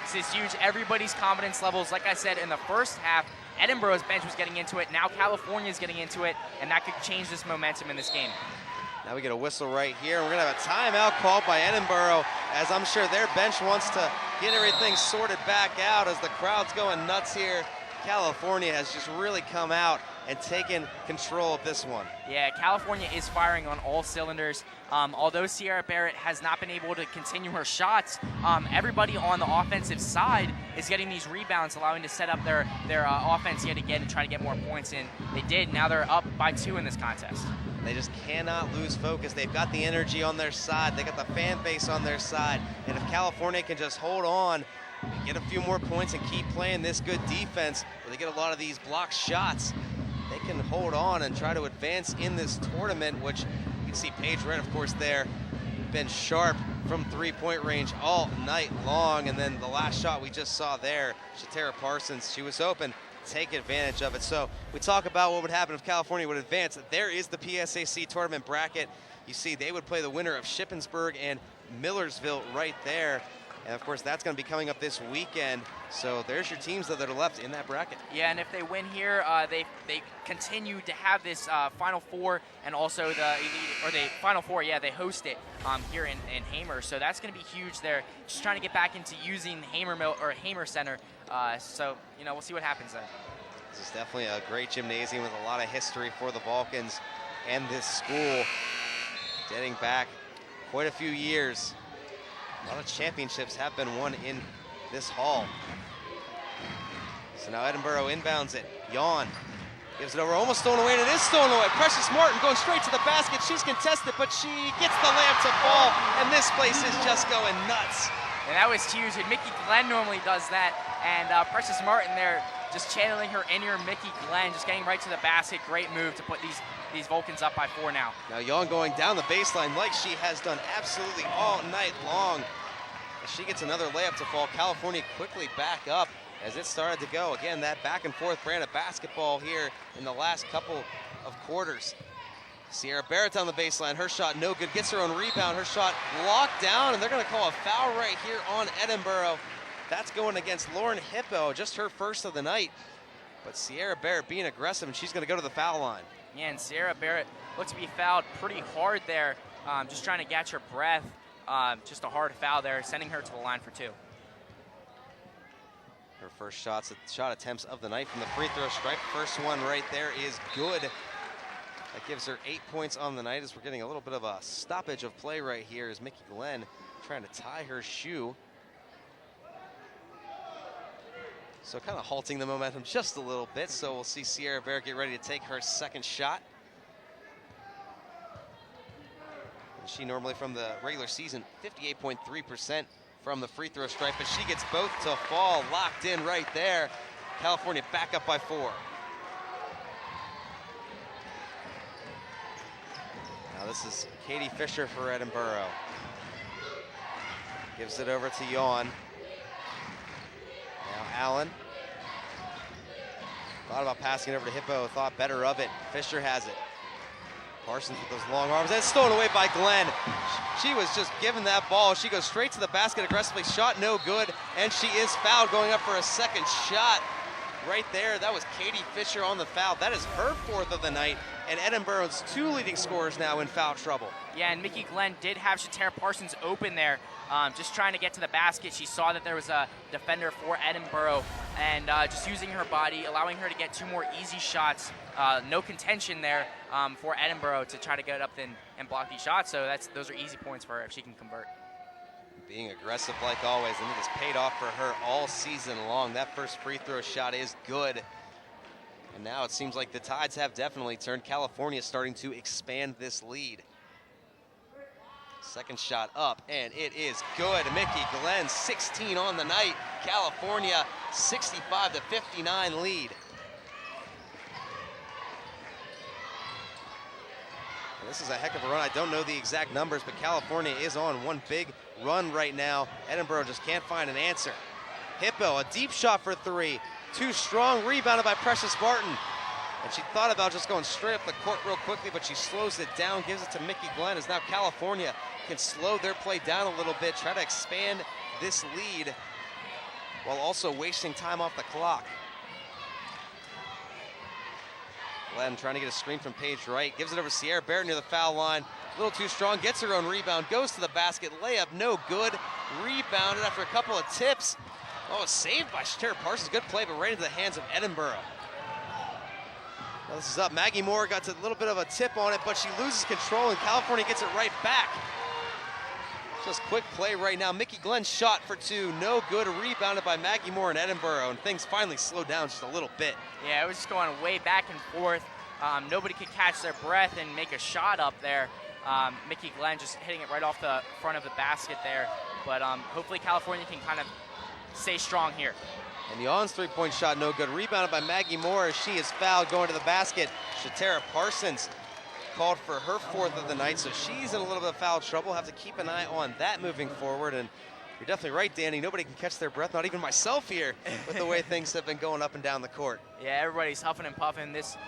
This is huge. Everybody's confidence levels, like I said, in the first half, Edinboro's bench was getting into it. Now California's getting into it, and that could change this momentum in this game. Now we get a whistle right here. We're going to have a timeout called by Edinboro, as I'm sure their bench wants to get everything sorted back out as the crowd's going nuts here. California has just really come out and taken control of this one. Yeah, California is firing on all cylinders. Although Sierra Barrett has not been able to continue her shots, everybody on the offensive side is getting these rebounds, allowing to set up their offense yet again and try to get more points in. They did. Now they're up by 2 in this contest. They just cannot lose focus. They've got the energy on their side. They got the fan base on their side. And if California can just hold on, get a few more points and keep playing this good defense, where they get a lot of these block shots, they can hold on and try to advance in this tournament, which you can see Paige Red, of course, there, been sharp from 3-point range all night long. And then the last shot we just saw there, Shatera Parsons, she was open. Take advantage of it. So we talk about what would happen if California would advance. There is the PSAC tournament bracket. You see they would play the winner of Shippensburg and Millersville right there. And of course that's going to be coming up this weekend. So there's your teams that are left in that bracket. Yeah, and if they win here, they continue to have this Final Four, and also the Final Four. Yeah, they host it here in Hamer. So that's going to be huge. They're just trying to get back into using Hamer Center. So we'll see what happens there. This is definitely a great gymnasium with a lot of history for the Vulcans and this school, dating back quite a few years. A lot of championships have been won in this hall. So now Edinboro inbounds it. Yon gives it over, almost stolen away, and it is stolen away. Precious Martin going straight to the basket. She's contested, but she gets the layup to fall, and this place is just going nuts. And that was huge. And Mickey Glenn normally does that, and Precious Martin there just channeling her inner Mickey Glenn, just getting right to the basket. Great move to put these Vulcans up by 4 now. Now Yon going down the baseline like she has done absolutely all night long. As she gets another layup to fall, California quickly back up as it started to go. Again, that back and forth brand of basketball here in the last couple of quarters. Sierra Barrett on the baseline, her shot no good, gets her own rebound, her shot locked down, and they're gonna call a foul right here on Edinboro. That's going against Lauren Hippo, just her first of the night. But Sierra Barrett being aggressive, and she's gonna go to the foul line. Yeah, and Sierra Barrett looked to be fouled pretty hard there, just trying to catch her breath. Just a hard foul there, sending her to the line for 2. Her first shot attempts of the night from the free throw stripe. First one right there is good. That gives her 8 points on the night, as we're getting a little bit of a stoppage of play right here as Mickey Glenn trying to tie her shoe. So kind of halting the momentum just a little bit. So we'll see Sierra Barrett get ready to take her second shot. And she normally from the regular season, 58.3% from the free throw stripe, but she gets both to fall, locked in right there. California back up by 4. Now this is Katie Fisher for Edinboro. Gives it over to Yon. Now Allen. Thought about passing it over to Hippo, thought better of it. Fisher has it. Parsons with those long arms. That's stolen away by Glenn. She was just given that ball. She goes straight to the basket aggressively. Shot no good. And she is fouled going up for a second shot. Right there, that was Katie Fisher on the foul. That is her 4th of the night. And Edinboro's 2 leading scorers now in foul trouble. Yeah, and Mickey Glenn did have Shatara Parsons open there, just trying to get to the basket. She saw that there was a defender for Edinboro, and just using her body, allowing her to get 2 more easy shots. No contention there for Edinboro to try to get up and block these shots. So those are easy points for her if she can convert. Being aggressive like always, and it has paid off for her all season long. That first free throw shot is good. And now it seems like the tides have definitely turned. California starting to expand this lead. Second shot up, and it is good. Mickey Glenn, 16 on the night. California, 65-59 lead. And this is a heck of a run. I don't know the exact numbers, but California is on one big run right now. Edinboro just can't find an answer. Hippo, a deep shot for 3. Too strong, rebounded by Precious Martin. And she thought about just going straight up the court real quickly, but she slows it down, gives it to Mickey Glenn, as now California can slow their play down a little bit, try to expand this lead while also wasting time off the clock. Glenn trying to get a screen from Paige Wright, gives it over to Sierra Barrett near the foul line. A little too strong, gets her own rebound, goes to the basket, layup no good. Rebounded after a couple of tips. Oh, saved by Shatara Parsons, good play, but right into the hands of Edinboro. Now this is up, Maggie Moore got a little bit of a tip on it, but she loses control and California gets it right back. Just quick play right now. Mickey Glenn shot for 2, no good, rebounded by Maggie Moore in Edinboro, and things finally slowed down just a little bit. Yeah, it was just going way back and forth. Nobody could catch their breath and make a shot up there. Mickey Glenn just hitting it right off the front of the basket there. But hopefully California can kind of stay strong here. And Yon's 3-point shot no good. Rebounded by Maggie Moore as she is fouled going to the basket. Shatara Parsons called for her 4th of the night, so she's in a little bit of foul trouble. Have to keep an eye on that moving forward. And you're definitely right, Danny. Nobody can catch their breath, not even myself here, with the way things have been going up and down the court. Yeah, everybody's huffing and puffing. This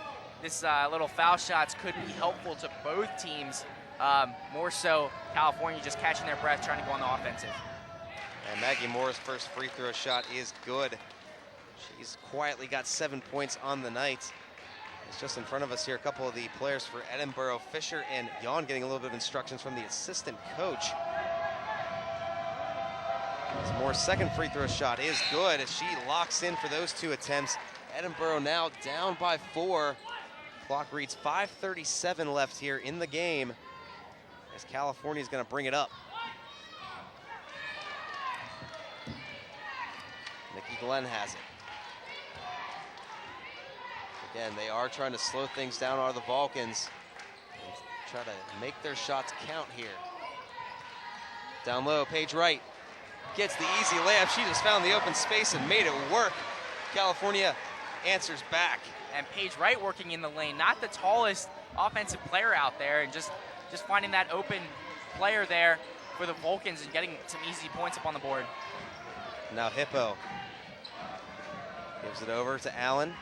little foul shots could be helpful to both teams. More so California just catching their breath, trying to go on the offensive. And Maggie Moore's first free throw shot is good. She's quietly got 7 points on the night. It's just in front of us here, a couple of the players for Edinboro, Fisher and Yon, getting a little bit of instructions from the assistant coach. Moore's second free throw shot is good as she locks in for those 2 attempts. Edinboro now down by 4. Clock reads 5:37 left here in the game as California is going to bring it up. Mickey Glenn has it. Again, they are trying to slow things down, are the Vulcans. And try to make their shots count here. Down low, Paige Wright gets the easy layup. She just found the open space and made it work. California answers back. And Paige Wright working in the lane, not the tallest offensive player out there, and just finding that open player there for the Vulcans and getting some easy points up on the board. Now Hippo gives it over to Allen.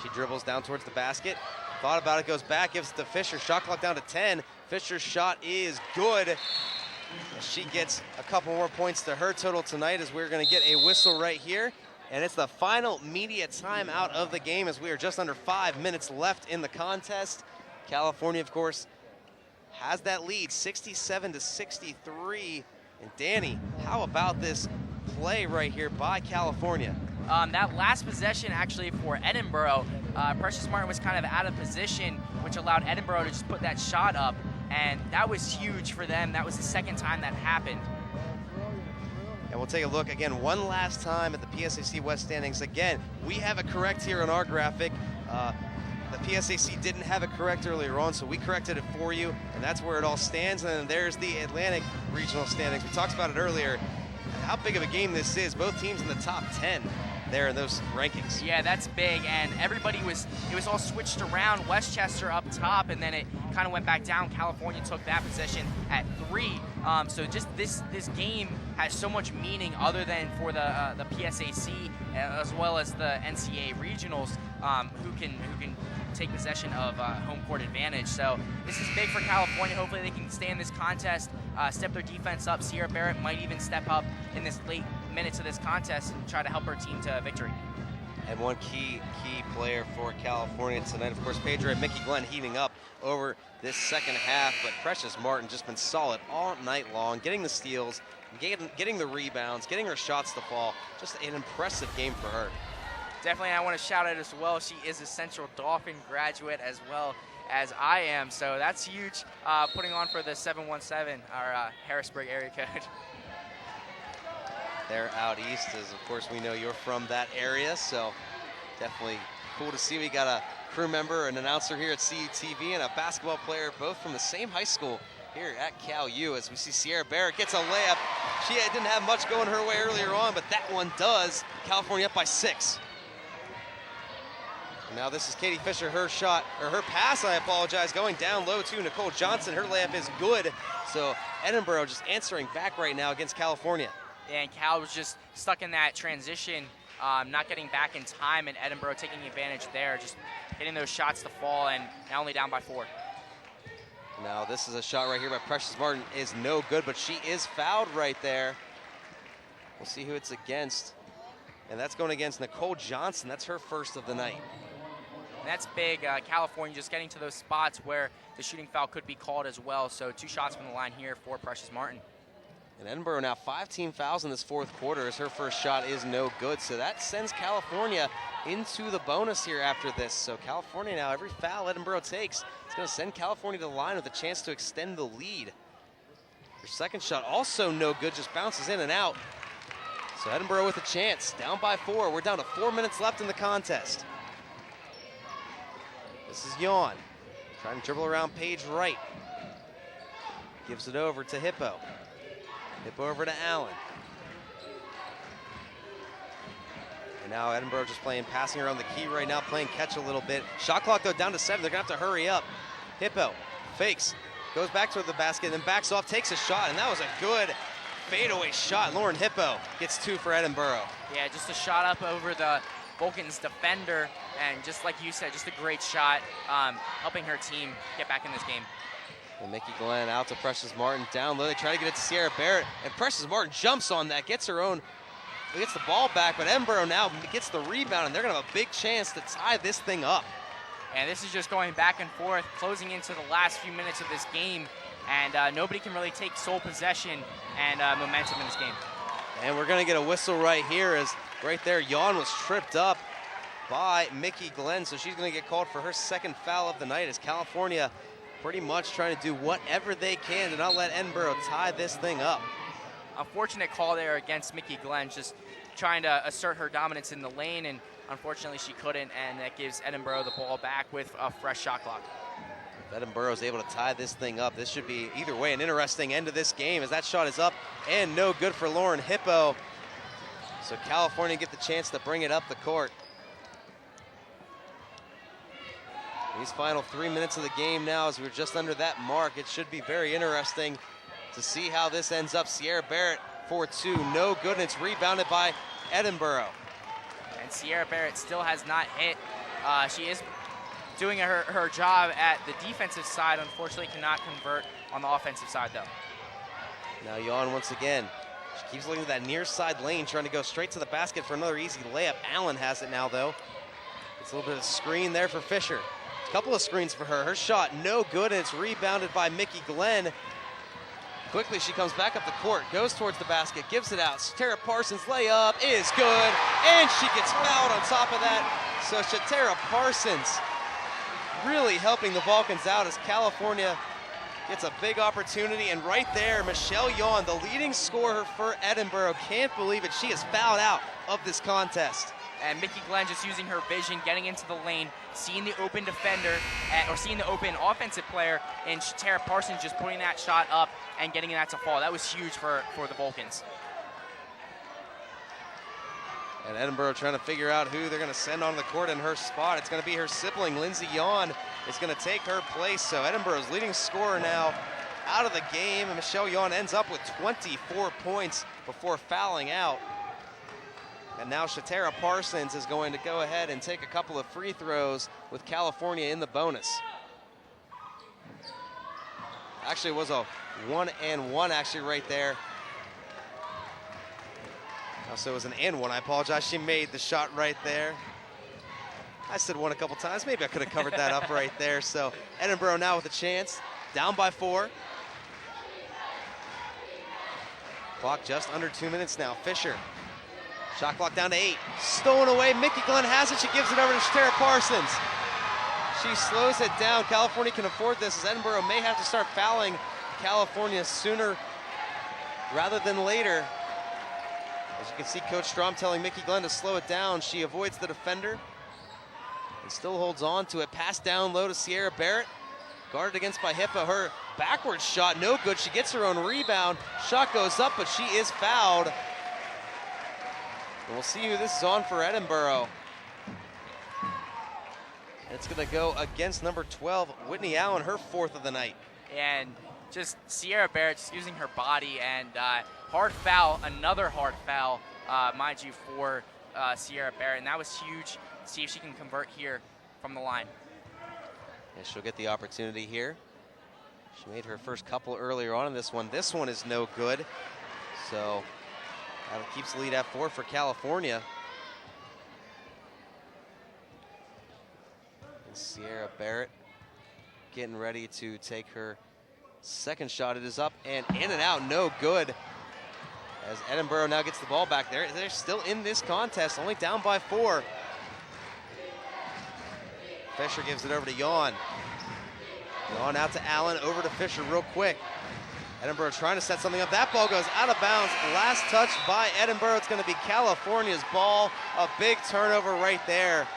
She dribbles down towards the basket. Thought about it, goes back, gives it to Fisher. Shot clock down to 10. Fisher's shot is good. She gets a couple more points to her total tonight as we're going to get a whistle right here. And it's the final media timeout of the game as we are just under 5 minutes left in the contest. California, of course, has that lead, 67-63. And Danny, how about this play right here by California? That last possession actually for Edinboro, Precious Martin was kind of out of position, which allowed Edinboro to just put that shot up. And that was huge for them. That was the second time that happened. And we'll take a look again one last time at the PSAC West standings. Again, we have it correct here on our graphic. The PSAC didn't have it correct earlier on, so we corrected it for you, and that's where it all stands. And then there's the Atlantic regional standings. We talked about it earlier, how big of a game this is. Both teams in the top 10. there in those rankings. Yeah, that's big, and it was all switched around. Westchester up top, and then it kind of went back down. California took that position at 3. So just this game has so much meaning other than for the PSAC as well as the NCAA regionals, who can take possession of home court advantage. So this is big for California. Hopefully they can stay in this contest, step their defense up. Sierra Barrett might even step up in this late minutes of this contest and try to help her team to victory. And one key player for California tonight, of course, Pedro and Mickey Glenn heating up over this second half, but Precious Martin just been solid all night long, getting the steals, getting the rebounds, getting her shots to fall. Just an impressive game for her. Definitely, I want to shout out as well, she is a Central Dauphin graduate as well as I am, so that's huge, putting on for the 717, our Harrisburg area code. They're out east, as of course we know you're from that area, so definitely cool to see. We got a crew member, an announcer here at CUTV, and a basketball player, both from the same high school here at Cal U. As we see Sierra Barrett gets a layup. She didn't have much going her way earlier on, but that one does. California up by 6. Now this is Katie Fisher, her shot, or her pass, I apologize, going down low to Nicole Johnson. Her layup is good. So Edinboro just answering back right now against California. And Cal was just stuck in that transition, not getting back in time, and Edinboro taking advantage there, just hitting those shots to fall, and now only down by 4. Now this is a shot right here by Precious Martin, is no good, but she is fouled right there. We'll see who it's against. And that's going against Nicole Johnson. That's her first of the night. And that's big. California just getting to those spots where the shooting foul could be called as well. So 2 shots from the line here for Precious Martin. And Edinboro now 5 team fouls in this 4th quarter as her first shot is no good. So that sends California into the bonus here after this. So California now, every foul Edinboro takes, is going to send California to the line with a chance to extend the lead. Her second shot also no good, just bounces in and out. So Edinboro with a chance, down by 4. We're down to 4 minutes left in the contest. This is Yawn, trying to dribble around Paige Wright. Gives it over to Hippo. Hippo over to Allen. And now Edinboro just passing around the key right now, playing catch a little bit. Shot clock though down to 7, they're gonna have to hurry up. Hippo fakes, goes back toward the basket, then backs off, takes a shot, and that was a good fadeaway shot. Lauren Hippo gets 2 for Edinboro. Yeah, just a shot up over the Vulcan's defender, and just like you said, just a great shot, helping her team get back in this game. And Mickey Glenn out to Precious Martin down low. They try to get it to Sierra Barrett, and Precious Martin jumps on that, gets the ball back, but Edinboro now gets the rebound, and they're gonna have a big chance to tie this thing up. And this is just going back and forth, closing into the last few minutes of this game, and nobody can really take sole possession and momentum in this game. And we're gonna get a whistle right here, as right there, Yawn was tripped up by Mickey Glenn, so she's gonna get called for her second foul of the night, as California pretty much trying to do whatever they can to not let Edinboro tie this thing up. Unfortunate call there against Mickey Glenn, just trying to assert her dominance in the lane, and unfortunately she couldn't, and that gives Edinboro the ball back with a fresh shot clock. If Edinboro is able to tie this thing up, this should be, either way, an interesting end to this game, as that shot is up and no good for Lauren Hippo. So California get the chance to bring it up the court. These final 3 minutes of the game now, as we're just under that mark, it should be very interesting to see how this ends up. Sierra Barrett for 2, no good, and it's rebounded by Edinboro. And Sierra Barrett still has not hit. She is doing her job at the defensive side, unfortunately cannot convert on the offensive side though. Now Yawn once again. She keeps looking at that near side lane, trying to go straight to the basket for another easy layup. Allen has it now though. It's a little bit of a screen there for Fisher. A couple of screens for her. Her shot no good, and it's rebounded by Mickey Glenn. Quickly she comes back up the court, goes towards the basket, gives it out. Tara Parsons' layup is good, and she gets fouled on top of that. So Shatara Parsons really helping the Vulcans out as California gets a big opportunity. And right there, Michelle Yawn, the leading scorer for Edinboro, can't believe it. She is fouled out of this contest. And Mickey Glenn just using her vision, getting into the lane, seeing the open defender, or seeing the open offensive player, and Tara Parsons just putting that shot up and getting that to fall. That was huge for the Vulcans. And Edinboro trying to figure out who they're going to send on the court in her spot. It's going to be her sibling, Lindsey Yawn, is going to take her place. So Edinboro's leading scorer now out of the game, and Michelle Yawn ends up with 24 points before fouling out. And now Shatera Parsons is going to go ahead and take a couple of free throws with California in the bonus. Actually, it was a 1-and-1 actually right there. So it was an and one, I apologize. She made the shot right there. I said one a couple times. Maybe I could have covered that up right there. So Edinboro now with a chance, down by 4. Clock just under 2 minutes now. Fisher, shot clock down to 8. Stolen away, Mickey Glenn has it. She gives it over to Shatera Parsons. She slows it down. California can afford this as Edinboro may have to start fouling California sooner rather than later. As you can see, Coach Strom telling Mickey Glenn to slow it down. She avoids the defender and still holds on to it. Pass down low to Sierra Barrett. Guarded against by Hippa. Her backwards shot, no good. She gets her own rebound. Shot goes up, but she is fouled. And we'll see who this is on for Edinboro. It's going to go against number 12, Whitney Allen, her 4th of the night. And just Sierra Barrett just using her body, and hard foul, another hard foul, mind you, for Sierra Barrett, and that was huge. See if she can convert here from the line. And she'll get the opportunity here. She made her first couple earlier on in this one. This one is no good. So that keeps the lead at 4 for California. And Sierra Barrett getting ready to take her second shot. It is up and in and out, no good. As Edinboro now gets the ball back there. They're still in this contest, only down by 4. Fisher gives it over to Yawn. Yawn out to Allen, over to Fisher real quick. Edinboro trying to set something up. That ball goes out of bounds. Last touch by Edinboro. It's going to be California's ball. A big turnover right there.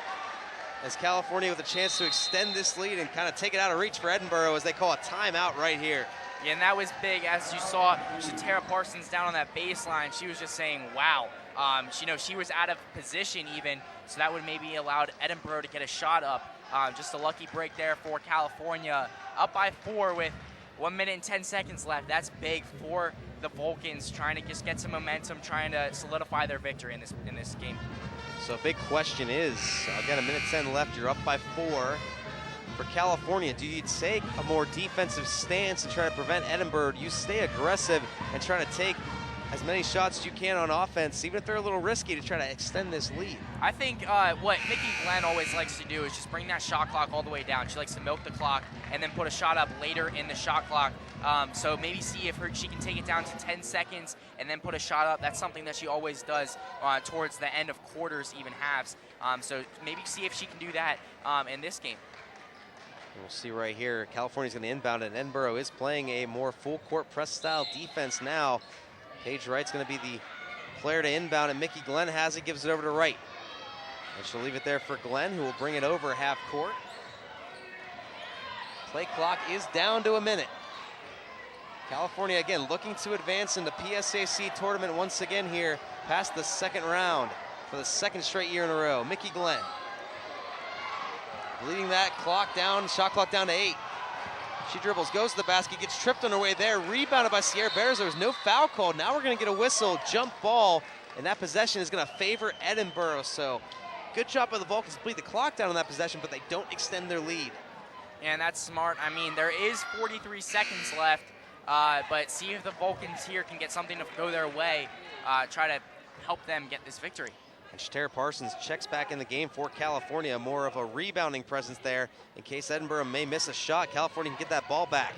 As California with a chance to extend this lead and kind of take it out of reach for Edinboro as they call a timeout right here. Yeah, and that was big. As you saw, Shatera Parsons down on that baseline, she was just saying, wow. She was out of position even, so that would maybe allowed Edinboro to get a shot up. Just a lucky break there for California. Up by 4 with 1 minute and 10 seconds left. That's big for the Vulcans, trying to just get some momentum, trying to solidify their victory in this game. So a big question is, again, 1 minute 10 left, you're up by 4. For California, do you take a more defensive stance and try to prevent Edinboro? Do you stay aggressive and try to take as many shots as you can on offense, even if they're a little risky, to try to extend this lead? I think what Mickey Glenn always likes to do is just bring that shot clock all the way down. She likes to milk the clock and then put a shot up later in the shot clock. So maybe see if she can take it down to 10 seconds and then put a shot up. That's something that she always does towards the end of quarters, even halves. So maybe see if she can do that in this game. We'll see right here. California's going to inbound, and Edinboro is playing a more full court press style defense now. Paige Wright's going to be the player to inbound, and Mickey Glenn has it, gives it over to Wright. And she'll leave it there for Glenn, who will bring it over half court. Play clock is down to 1 minute. California, again, looking to advance in the PSAC tournament once again here, past the second round for the second straight year in a row. Mickey Glenn leading that clock down, shot clock down to 8. She dribbles, goes to the basket, gets tripped on her way there, rebounded by Sierra Barrett. There was no foul called. Now we're going to get a whistle, jump ball, and that possession is going to favor Edinboro. So good job by the Vulcans to bleed the clock down on that possession, but they don't extend their lead. And that's smart. I mean, there is 43 seconds left, but see if the Vulcans here can get something to go their way, try to help them get this victory. And Shatera Parsons checks back in the game for California, more of a rebounding presence there in case Edinboro may miss a shot. California can get that ball back.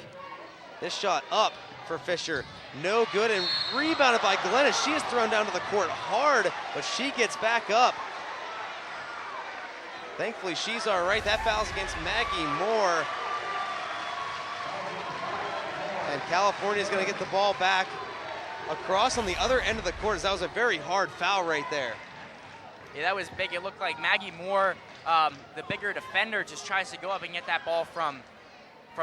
This shot up for Fisher, no good, and rebounded by Glenn as she is thrown down to the court hard, but she gets back up. Thankfully, she's all right. That foul's against Maggie Moore. And California's gonna get the ball back across on the other end of the court, as that was a very hard foul right there. Yeah, that was big. It looked like Maggie Moore, the bigger defender, just tries to go up and get that ball from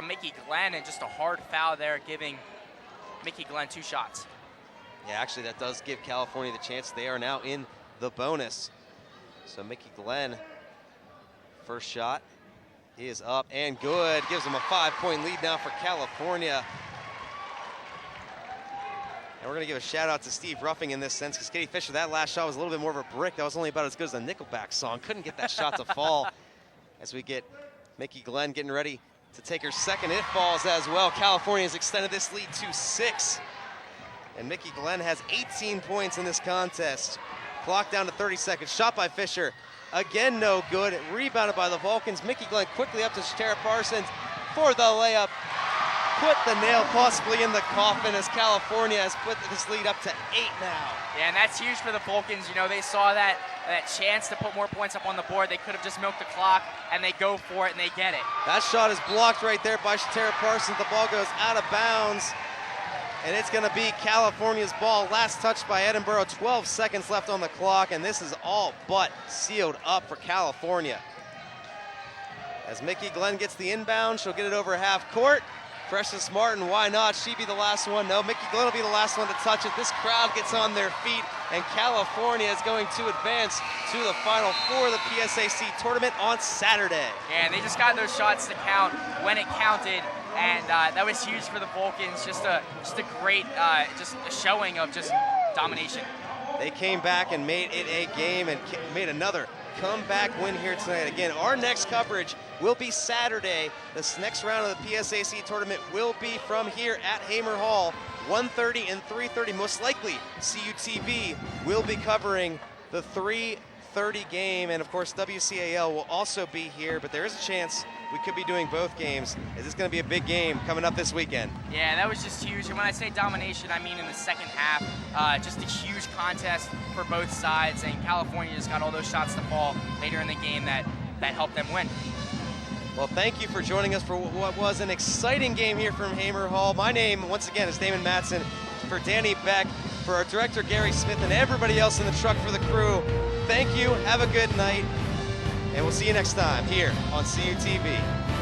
Mickey Glenn, and just a hard foul there, giving Mickey Glenn 2 shots. Yeah, actually that does give California the chance. They are now in the bonus. So Mickey Glenn, first shot is up and good. Gives them a 5-point lead now for California. And we're going to give a shout out to Steve Ruffing in this sense, because Katie Fisher, that last shot was a little bit more of a brick. That was only about as good as a Nickelback song. Couldn't get that shot to fall. As we get Mickey Glenn getting ready to take her second. It falls as well. California has extended this lead to 6. And Mickey Glenn has 18 points in this contest. Clock down to 30 seconds. Shot by Fisher. Again, no good. Rebounded by the Vulcans. Mickey Glenn quickly up to Shatara Parsons for the layup. Put the nail possibly in the coffin as California has put this lead up to 8 now. Yeah, and that's huge for the Vulcans. You know, they saw that chance to put more points up on the board. They could have just milked the clock, and they go for it, and they get it. That shot is blocked right there by Shatara Parsons. The ball goes out of bounds, and it's going to be California's ball. Last touch by Edinboro. 12 seconds left on the clock, and this is all but sealed up for California. As Mickey Glenn gets the inbound, she'll get it over half court. Precious Martin, why not? She be the last one. No, Mickey Glenn will be the last one to touch it. This crowd gets on their feet, and California is going to advance to the Final Four of the PSAC Tournament on Saturday. Yeah, and they just got those shots to count when it counted, and that was huge for the Vulcans. Just a great just a showing of just domination. They came back and made it a game and made another comeback win here tonight. Again, our next coverage will be Saturday. This next round of the PSAC tournament will be from here at Hamer Hall, 1:30 and 3:30. Most likely, CUTV will be covering the 3:30 game, and of course, WCAL will also be here, but there is a chance we could be doing both games. Is this going to be a big game coming up this weekend? Yeah, that was just huge. And when I say domination, I mean in the second half. Just a huge contest for both sides, and California just got all those shots to fall later in the game that helped them win. Well, thank you for joining us for what was an exciting game here from Hamer Hall. My name, once again, is Damon Matson. For Danny Beeck, for our director, Gary Smith, and everybody else in the truck for the crew, thank you, have a good night, and we'll see you next time here on CUTV.